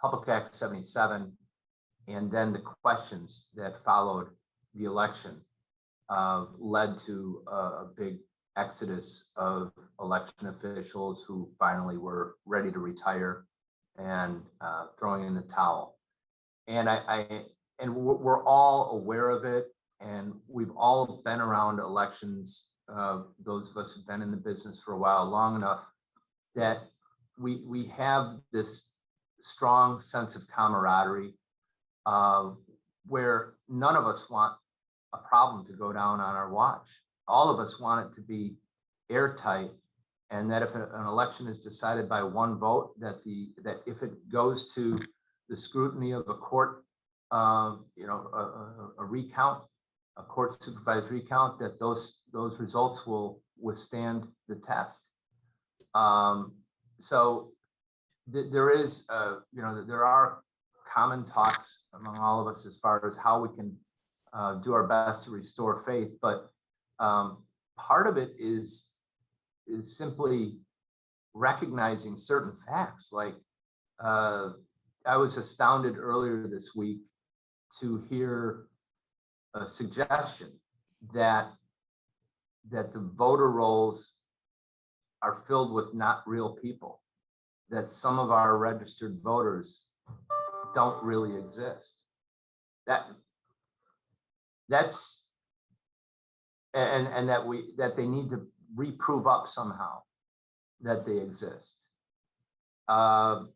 B: Public Act 77, and then the questions that followed the election led to a big exodus of election officials who finally were ready to retire and throwing in the towel. And and we're all aware of it, and we've all been around elections. Those of us who've been in the business for a while, long enough, that we have this strong sense of camaraderie where none of us want a problem to go down on our watch. All of us want it to be airtight, and that if an election is decided by one vote, that if it goes to the scrutiny of a court, you know, a recount, a court supervised recount, that those results will withstand the test. So there is, you know, there are common talks among all of us as far as how we can do our best to restore faith. But part of it is simply recognizing certain facts. Like I was astounded earlier this week to hear a suggestion that the voter rolls are filled with not real people, that some of our registered voters don't really exist. That's and that they need to reprove up somehow that they exist. Let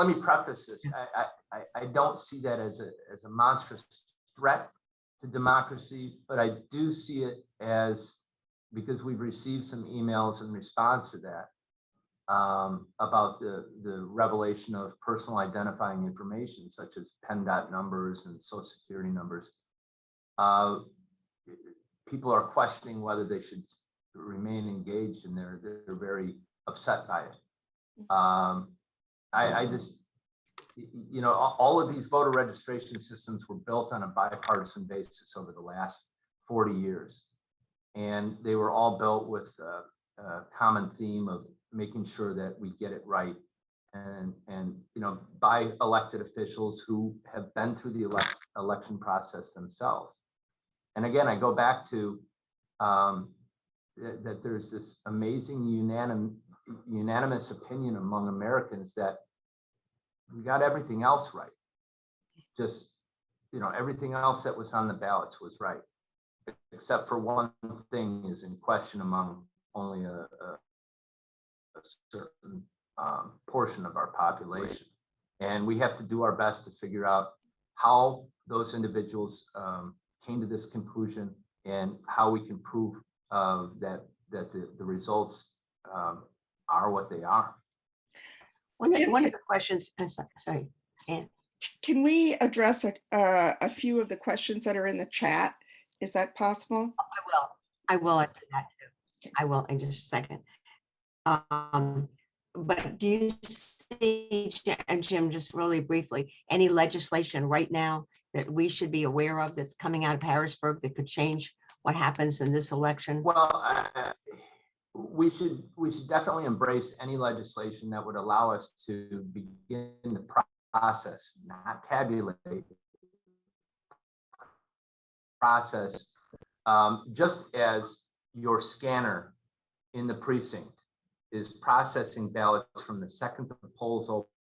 B: me preface this. I don't see that as a monstrous threat to democracy, but I do see it as, because we've received some emails in response to that about the revelation of personal identifying information such as PennDOT numbers and social security numbers. People are questioning whether they should remain engaged, and they're very upset by it. I just, all of these voter registration systems were built on a bipartisan basis over the last 40 years. And they were all built with a common theme of making sure that we get it right. And by elected officials who have been through the election process themselves. And again, I go back to that there's this amazing unanimous opinion among Americans that we got everything else right. Just, everything else that was on the ballots was right, except for one thing is in question among only a certain portion of our population. And we have to do our best to figure out how those individuals came to this conclusion and how we can prove that the results are what they are.
C: One of the questions, I'm sorry, Ann.
D: Can we address a few of the questions that are in the chat? Is that possible?
C: I will after that too. I will in just a second. But do you see, and Jim, just really briefly, any legislation right now that we should be aware of that's coming out of Harrisburg that could change what happens in this election?
B: Well, we should definitely embrace any legislation that would allow us to begin the process, not tabulate, process, just as your scanner in the precinct is processing ballots from the second the polls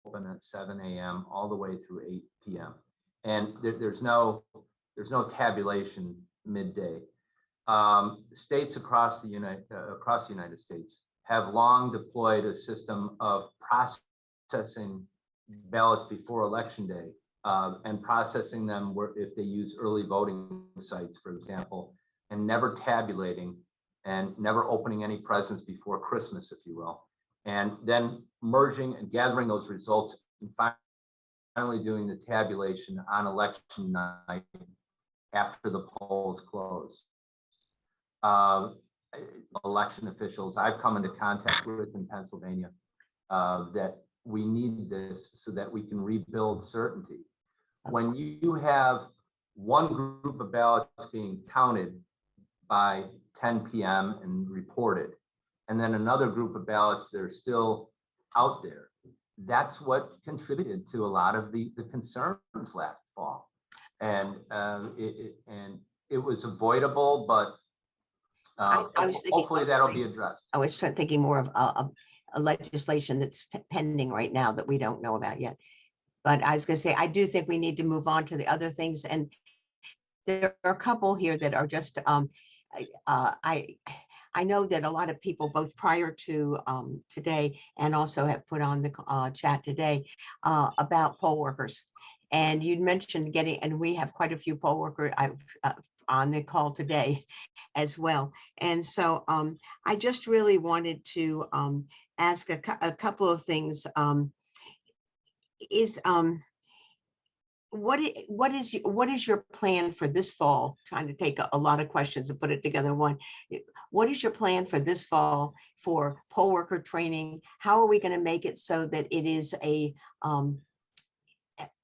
B: open at 7 a.m. all the way through 8 p.m. And there's no tabulation midday. States across the United States have long deployed a system of processing ballots before Election Day and processing them if they use early voting sites, for example, and never tabulating and never opening any presents before Christmas, if you will, and then merging and gathering those results and finally doing the tabulation on election night after the polls close. Election officials I've come into contact with in Pennsylvania that we need this so that we can rebuild certainty. When you have one group of ballots being counted by 10 p.m. and reported, and then another group of ballots that are still out there, that's what contributed to a lot of the concerns last fall. And it was avoidable, but
C: I was thinking
B: hopefully that'll be addressed.
C: I was thinking more of a legislation that's pending right now that we don't know about yet. But I was going to say, I do think we need to move on to the other things. And there are a couple here that are just, I know that a lot of people, both prior to today and also have put on the chat today about poll workers. And you'd mentioned getting, and we have quite a few poll workers on the call today as well. And so I just really wanted to ask a couple of things. What is your plan for this fall? Trying to take a lot of questions and put it together in one. What is your plan for this fall for poll worker training? How are we going to make it so that it is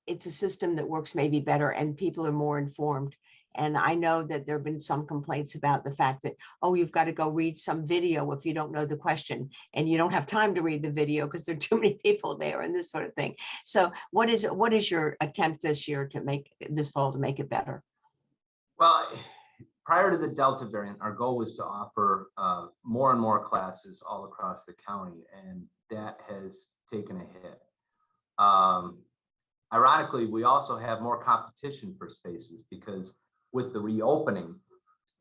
C: it's a system that works maybe better and people are more informed? And I know that there have been some complaints about the fact that, oh, you've got to go read some video if you don't know the question, and you don't have time to read the video because there are too many people there and this sort of thing. So what is your attempt this year to make this fall to make it better?
B: Well, prior to the Delta variant, our goal was to offer more and more classes all across the county, and that has taken a hit. Ironically, we also have more competition for spaces because with the reopening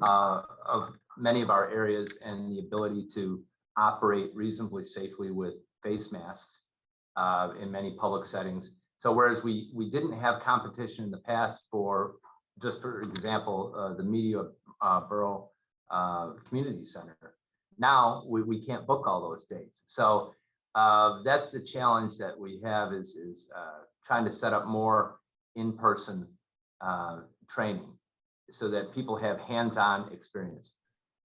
B: of many of our areas and the ability to operate reasonably safely with face masks in many public settings. So whereas we didn't have competition in the past for, just for example, the Media Borough Community Center, now we can't book all those days. So that's the challenge that we have is trying to set up more in-person training so that people have hands-on experience.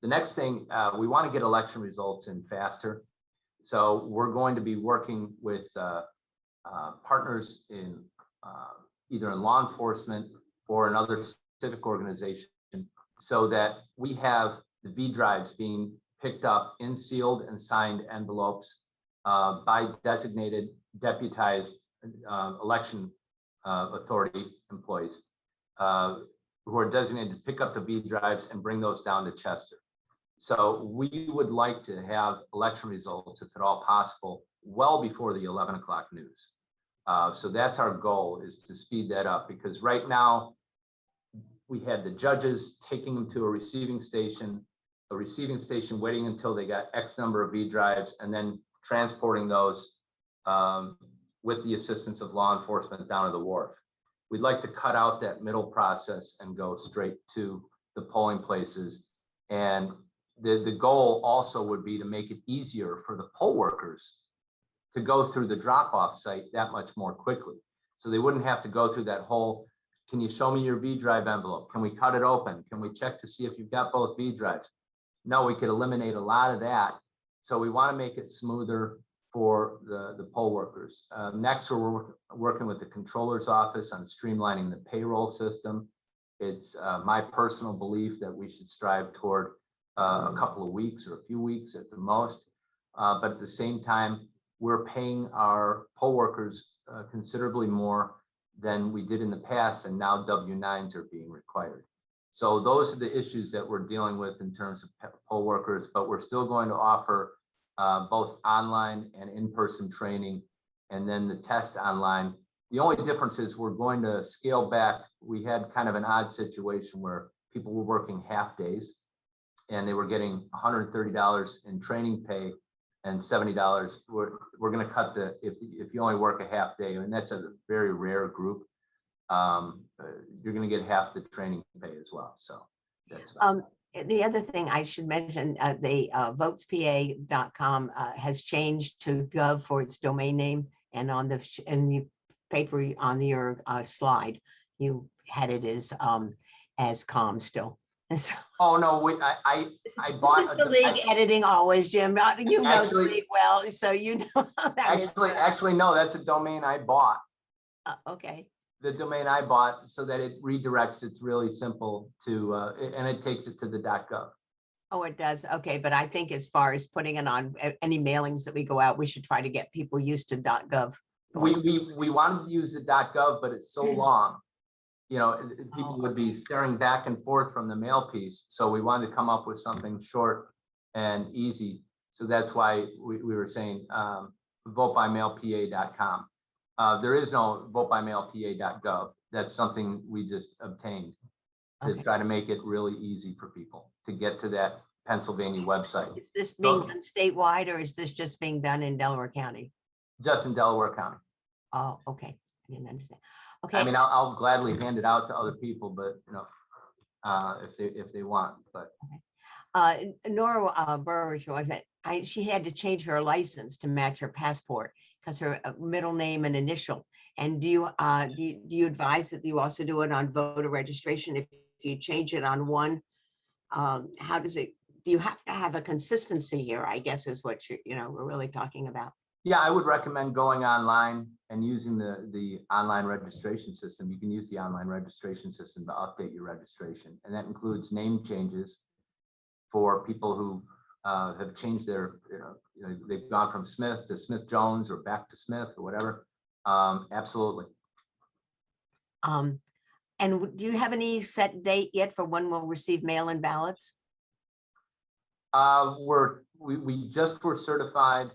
B: The next thing, we want to get election results in faster. So we're going to be working with partners in either in law enforcement or another civic organization so that we have the V drives being picked up in sealed and signed envelopes by designated deputized election authority employees who are designated to pick up the V drives and bring those down to Chester. So we would like to have election results, if at all possible, well before the 11 o'clock news. So that's our goal, is to speed that up, because right now we had the judges taking them to a receiving station waiting until they got X number of V drives, and then transporting those with the assistance of law enforcement down to the wharf. We'd like to cut out that middle process and go straight to the polling places. And the goal also would be to make it easier for the poll workers to go through the drop-off site that much more quickly. So they wouldn't have to go through that whole, can you show me your V drive envelope? Can we cut it open? Can we check to see if you've got both V drives? No, we could eliminate a lot of that. So we want to make it smoother for the poll workers. Next, we're working with the controller's office on streamlining the payroll system. It's my personal belief that we should strive toward a couple of weeks or a few weeks at the most. But at the same time, we're paying our poll workers considerably more than we did in the past, and now W-9s are being required. So those are the issues that we're dealing with in terms of poll workers, but we're still going to offer both online and in-person training, and then the test online. The only difference is we're going to scale back. We had kind of an odd situation where people were working half days and they were getting $130 in training pay and $70. We're going to cut if you only work a half day, and that's a very rare group, you're going to get half the training pay as well. So that's about
C: the other thing I should mention, the votespa.com has changed to gov for its domain name, and on the paper on your slide, you had it as com still. So,
B: oh no, I bought.
C: This is the league editing always, Jim. You know the league well, so you know.
B: Actually, no, that's a domain I bought.
C: Okay.
B: The domain I bought, so that it redirects. It's really simple to, and it takes it to the .gov.
C: Oh, it does. Okay, but I think as far as putting it on any mailings that we go out, we should try to get people used to .gov.
B: We wanted to use the .gov, but it's so long. You know, people would be staring back and forth from the mail piece. So we wanted to come up with something short and easy. So that's why we were saying votebymailpa.com. There is no votebymailpa.gov. That's something we just obtained to try to make it really easy for people to get to that Pennsylvania website.
C: Is this being done statewide, or is this just being done in Delaware County?
B: Just in Delaware County.
C: Oh, okay. I didn't understand. Okay.
B: I mean, I'll gladly hand it out to other people, but you know, if they want. But
C: Nora Burge was that she had to change her license to match her passport because her middle name and initial. And do you advise that you also do it on voter registration? If you change it on one, how does it? Do you have to have a consistency here? I guess is what we're really talking about.
B: Yeah, I would recommend going online and using the online registration system. You can use the online registration system to update your registration. And that includes name changes for people who have changed their, they've gone from Smith to Smith Jones or back to Smith or whatever. Absolutely.
C: And do you have any set date yet for when we'll receive mail-in ballots?
B: We just were certified,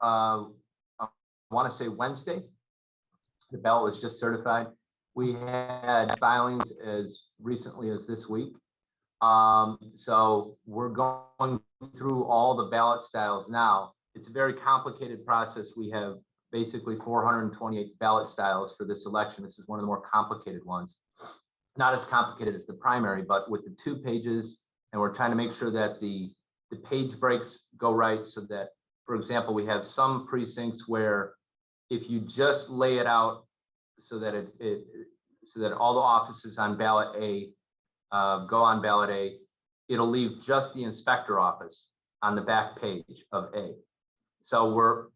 B: I want to say Wednesday. The ballot was just certified. We had filings as recently as this week. So we're going through all the ballot styles now. It's a very complicated process. We have basically 428 ballot styles for this election. This is one of the more complicated ones. Not as complicated as the primary, but with the 2 pages, and we're trying to make sure that the page breaks go right, so that, for example, we have some precincts where if you just lay it out so that so that all the offices on ballot A go on ballot A, it'll leave just the inspector office on the back page of A. So we're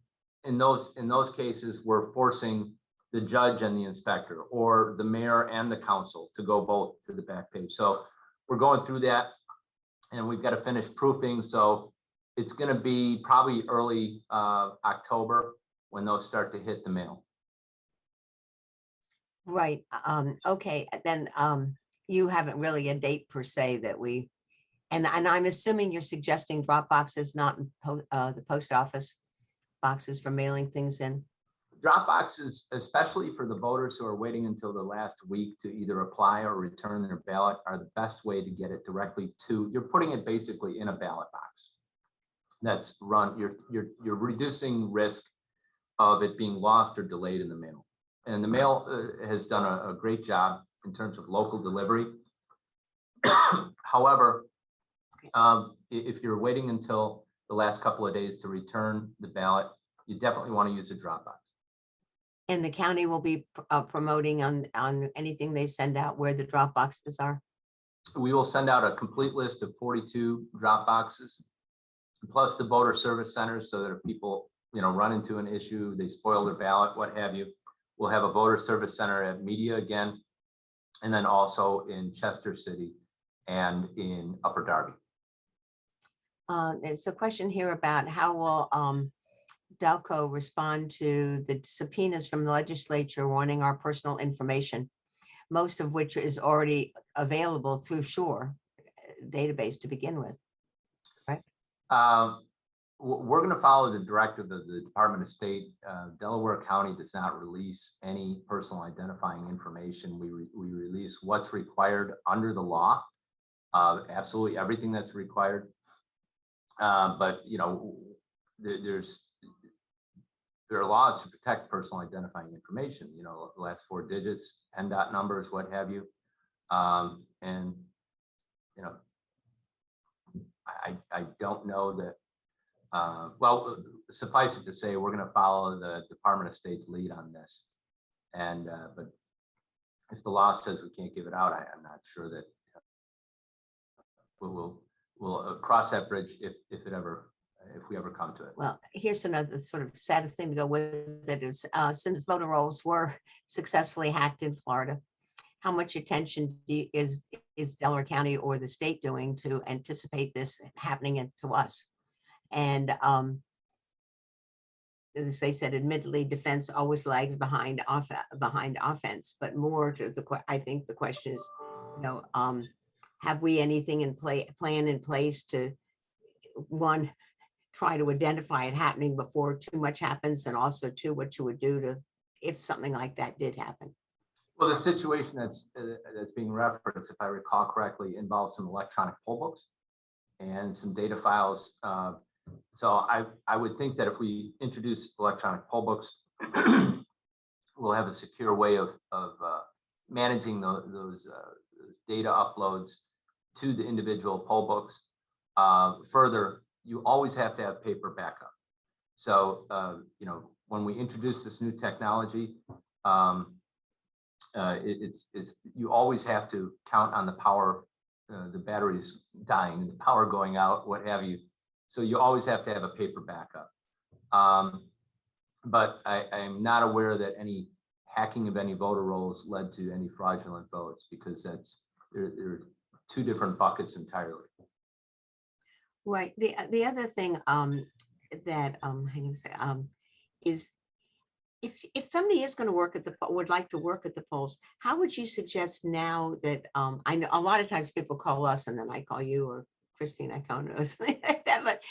B: in those cases, we're forcing the judge and the inspector, or the mayor and the council, to go both to the back page. So we're going through that, and we've got to finish proofing. So it's going to be probably early October when those start to hit the mail.
C: Right. Okay. Then you haven't really a date per se that we, and I'm assuming you're suggesting drop boxes, not the post office boxes for mailing things in.
B: Drop boxes, especially for the voters who are waiting until the last week to either apply or return their ballot, are the best way to get it directly to. You're putting it basically in a ballot box that's run. You're reducing risk of it being lost or delayed in the mail. And the mail has done a great job in terms of local delivery. However, if you're waiting until the last couple of days to return the ballot, you definitely want to use a drop box.
C: And the county will be promoting on anything they send out where the drop boxes are.
B: We will send out a complete list of 42 drop boxes, plus the voter service centers, so that if people, run into an issue, they spoil their ballot, what have you, we'll have a voter service center at Media again, and then also in Chester City and in Upper Darby.
C: It's a question here about how will Delco respond to the subpoenas from the legislature wanting our personal information, most of which is already available through SURE database to begin with, right?
B: We're going to follow the directive of the Department of State. Delaware County does not release any personal identifying information. We release what's required under the law, absolutely everything that's required. But there are laws to protect personal identifying information, the last 4 digits, PennDOT numbers, what have you. And, I don't know that, well, suffice it to say, we're going to follow the Department of State's lead on this. And, but if the law says we can't give it out, I'm not sure that we'll cross that bridge if we ever come to it.
C: Well, here's another sort of saddest thing to go with it is since voter rolls were successfully hacked in Florida, how much attention is Delaware County or the state doing to anticipate this happening to us? And as they said, admittedly, defense always lags behind offense, but more to I think the question is, have we anything plan in place to, one, try to identify it happening before too much happens, and also two, what you would do to if something like that did happen?
B: Well, the situation that's being referenced, if I recall correctly, involves some electronic poll books and some data files. So I would think that if we introduce electronic poll books, we'll have a secure way of managing those data uploads to the individual poll books. Further, you always have to have paper backup. So, when we introduce this new technology, you always have to count on the power, the batteries dying, the power going out, what have you. So you always have to have a paper backup. But I'm not aware that any hacking of any voter rolls led to any fraudulent votes, because they're two different buckets entirely.
C: Right. The other thing that hang on a second, is if somebody is going to work at would like to work at the polls, how would you suggest now that I know a lot of times people call us and then I call you or Christine, I call or something like that, but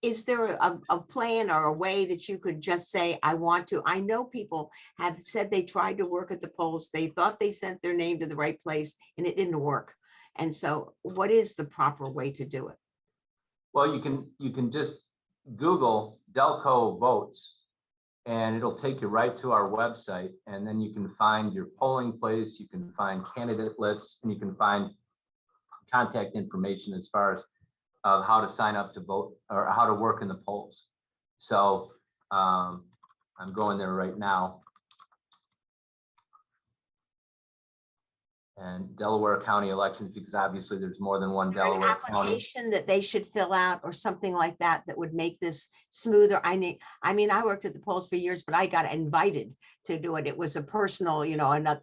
C: is there a plan or a way that you could just say, I want to? I know people have said they tried to work at the polls. They thought they sent their name to the right place and it didn't work. And so what is the proper way to do it?
B: Well, you can just Google Delco votes and it'll take you right to our website. And then you can find your polling place, you can find candidate lists, and you can find contact information as far as how to sign up to vote or how to work in the polls. So I'm going there right now. And Delaware County elections, because obviously there's more than one
C: Is there an
B: Delaware County.
C: application that they should fill out or something like that that would make this smoother? I mean, I worked at the polls for years, but I got invited to do it. It was a personal,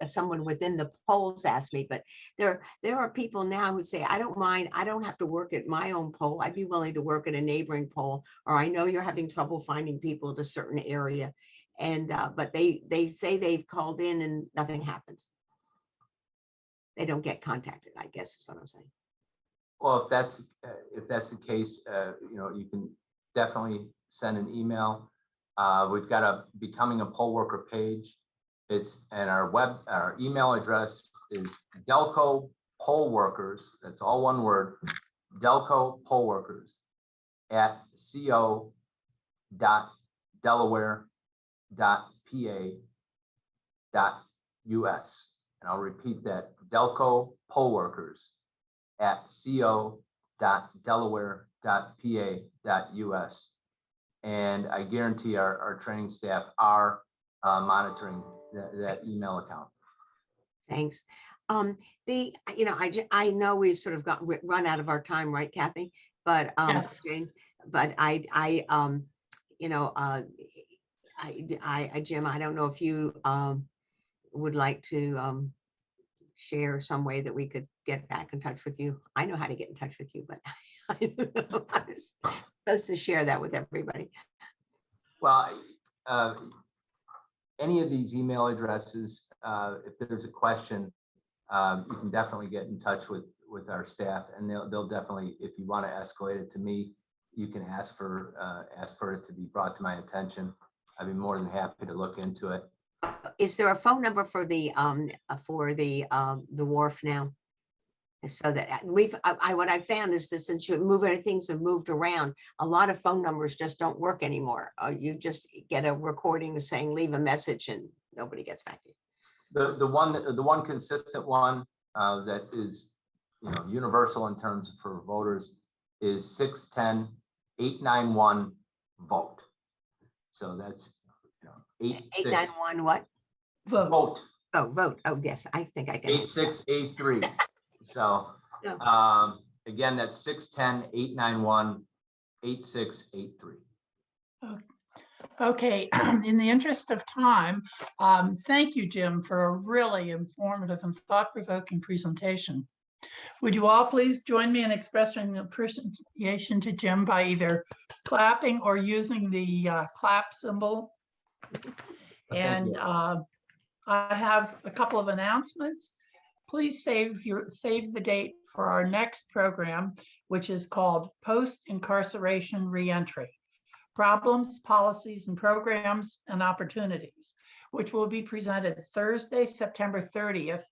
C: someone within the polls asked me, but there are people now who say, I don't mind, I don't have to work at my own poll. I'd be willing to work at a neighboring poll, or I know you're having trouble finding people to a certain area. And, but they say they've called in and nothing happens. They don't get contacted, I guess is what I'm saying.
B: Well, if that's the case, you can definitely send an email. We've got a becoming a poll worker page. And our email address is Delco poll workers. That's all one word. Delco poll workers co.delaware.pa.us. And I'll repeat that, Delco poll workers co.delaware.pa.us. And I guarantee our training staff are monitoring that email account.
C: Thanks. I know we've sort of run out of our time, right, Kathy? But
A: Yes.
C: Jane, but Jim, I don't know if you would like to share some way that we could get back in touch with you. I know how to get in touch with you, but I don't know how to supposed to share that with everybody.
B: Well, any of these email addresses, if there's a question, you can definitely get in touch with our staff, and they'll definitely, if you want to escalate it to me, you can ask for it to be brought to my attention. I'd be more than happy to look into it.
C: Is there a phone number for the wharf now? So that what I found is that since things have moved around, a lot of phone numbers just don't work anymore. You just get a recording saying leave a message and nobody gets back to you.
B: The one consistent one that is universal in terms for voters is 610-891-VOTE. So that's
C: 891 what?
B: VOTE.
C: Oh, vote. Oh, yes, I think I can.
B: 8683. So again, that's 610-891-8683.
A: Okay, in the interest of time, thank you, Jim, for a really informative and thought-provoking presentation. Would you all please join me in expressing appreciation to Jim by either clapping or using the clap symbol? And I have a couple of announcements. Please save the date for our next program, which is called Post-Incarceration Reentry: Problems, Policies, and Programs and Opportunities, which will be presented Thursday, September 30th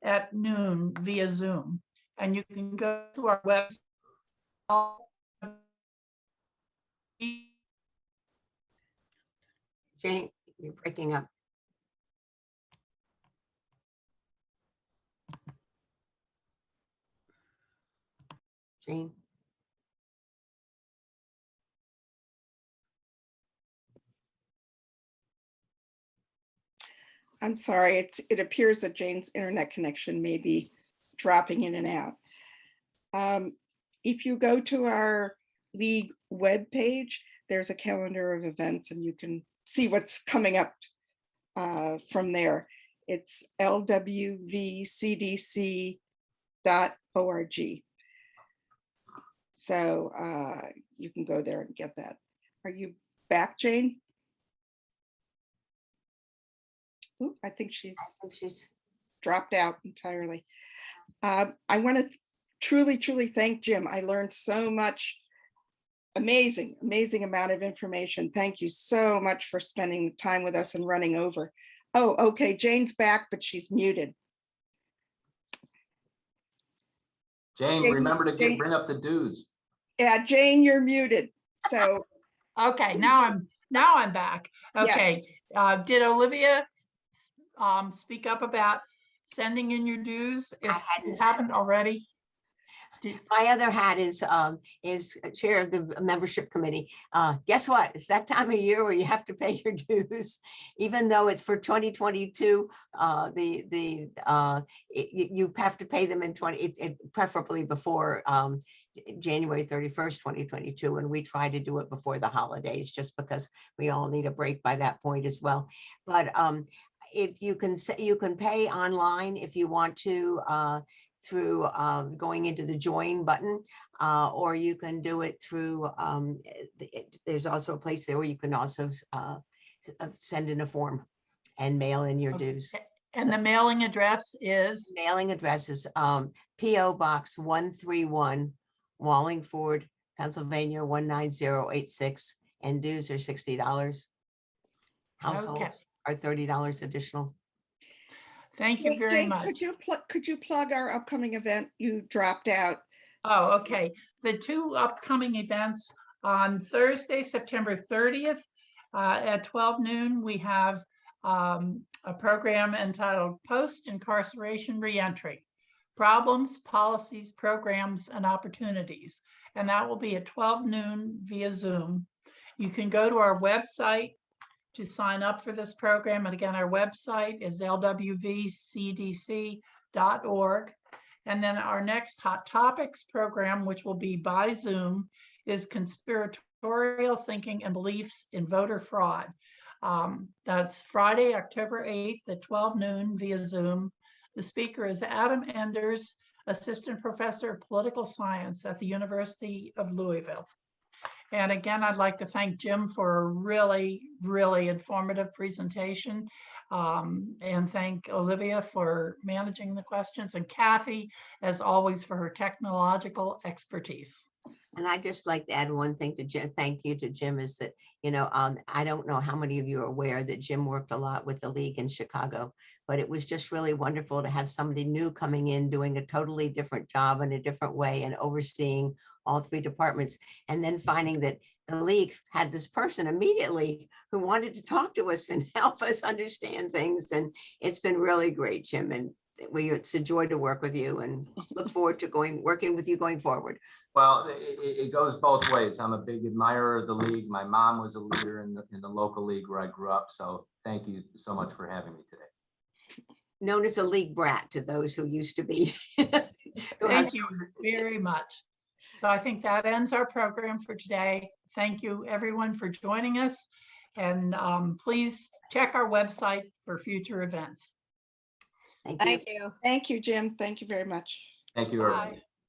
A: at noon via Zoom. And you can go to our website.
C: Jane, you're breaking up. Jane.
D: I'm sorry, it appears that Jane's internet connection may be dropping in and out. If you go to our League webpage, there's a calendar of events and you can see what's coming up from there. It's lwvcdc.org. So you can go there and get that. Are you back, Jane? Ooh, I think she's dropped out entirely. I want to truly thank Jim. I learned so much. Amazing amount of information. Thank you so much for spending time with us and running over. Oh, okay, Jane's back, but she's muted.
B: Jane,
D: Jane,
B: remember to
D: Jane.
B: bring up the dues.
D: Yeah, Jane, you're muted. So
A: Okay, now I'm back. Okay, did Olivia speak up about sending in your dues if you haven't already?
C: My other hat is chair of the membership committee. Guess what? It's that time of year where you have to pay your dues, even though it's for 2022. You have to pay them in preferably before January 31st, 2022, and we try to do it before the holidays, just because we all need a break by that point as well. But if you can pay online if you want to. Through going into the join button, or you can do it through, there's also a place there where you can also send in a form and mail in your dues.
A: And the mailing address is?
C: Mailing address is P.O. Box 131, Wallingford, Pennsylvania 19086, and dues are $60. Households are $30 additional.
A: Thank you very
D: Jane,
A: much.
D: Could you plug our upcoming event? You dropped out.
A: Oh, okay. The two upcoming events on Thursday, September 30th at 12 noon, we have a program entitled Post-Incarceration Reentry: Problems, Policies, Programs, and Opportunities. And that will be at 12 noon via Zoom. You can go to our website to sign up for this program. And again, our website is lwvcdc.org. And then our next Hot Topics program, which will be by Zoom, is Conspiratorial Thinking and Beliefs in Voter Fraud. That's Friday, October 8th at 12 noon via Zoom. The speaker is Adam Enders, Assistant Professor of Political Science at the University of Louisville. And again, I'd like to thank Jim for a really informative presentation, and thank Olivia for managing the questions, and Kathy, as always, for her technological expertise.
C: And I'd just like to add one thing to Jim. Thank you to Jim, is that, I don't know how many of you are aware that Jim worked a lot with the League in Chicago, but it was just really wonderful to have somebody new coming in, doing a totally different job in a different way and overseeing all three departments. And then finding that the League had this person immediately who wanted to talk to us and help us understand things. And it's been really great, Jim. And it's a joy to work with you, and look forward to working with you going forward.
B: Well, it goes both ways. I'm a big admirer of the League. My mom was a leader in the local league where I grew up. So thank you so much for having me today.
C: Known as a League brat to those who used to be.
A: Thank you very much. So I think that ends our program for today. Thank you, everyone, for joining us. And please check our website for future events.
C: Thank you.
D: Thank you, Jim. Thank you very much.
B: Thank you, everybody.
A: Bye.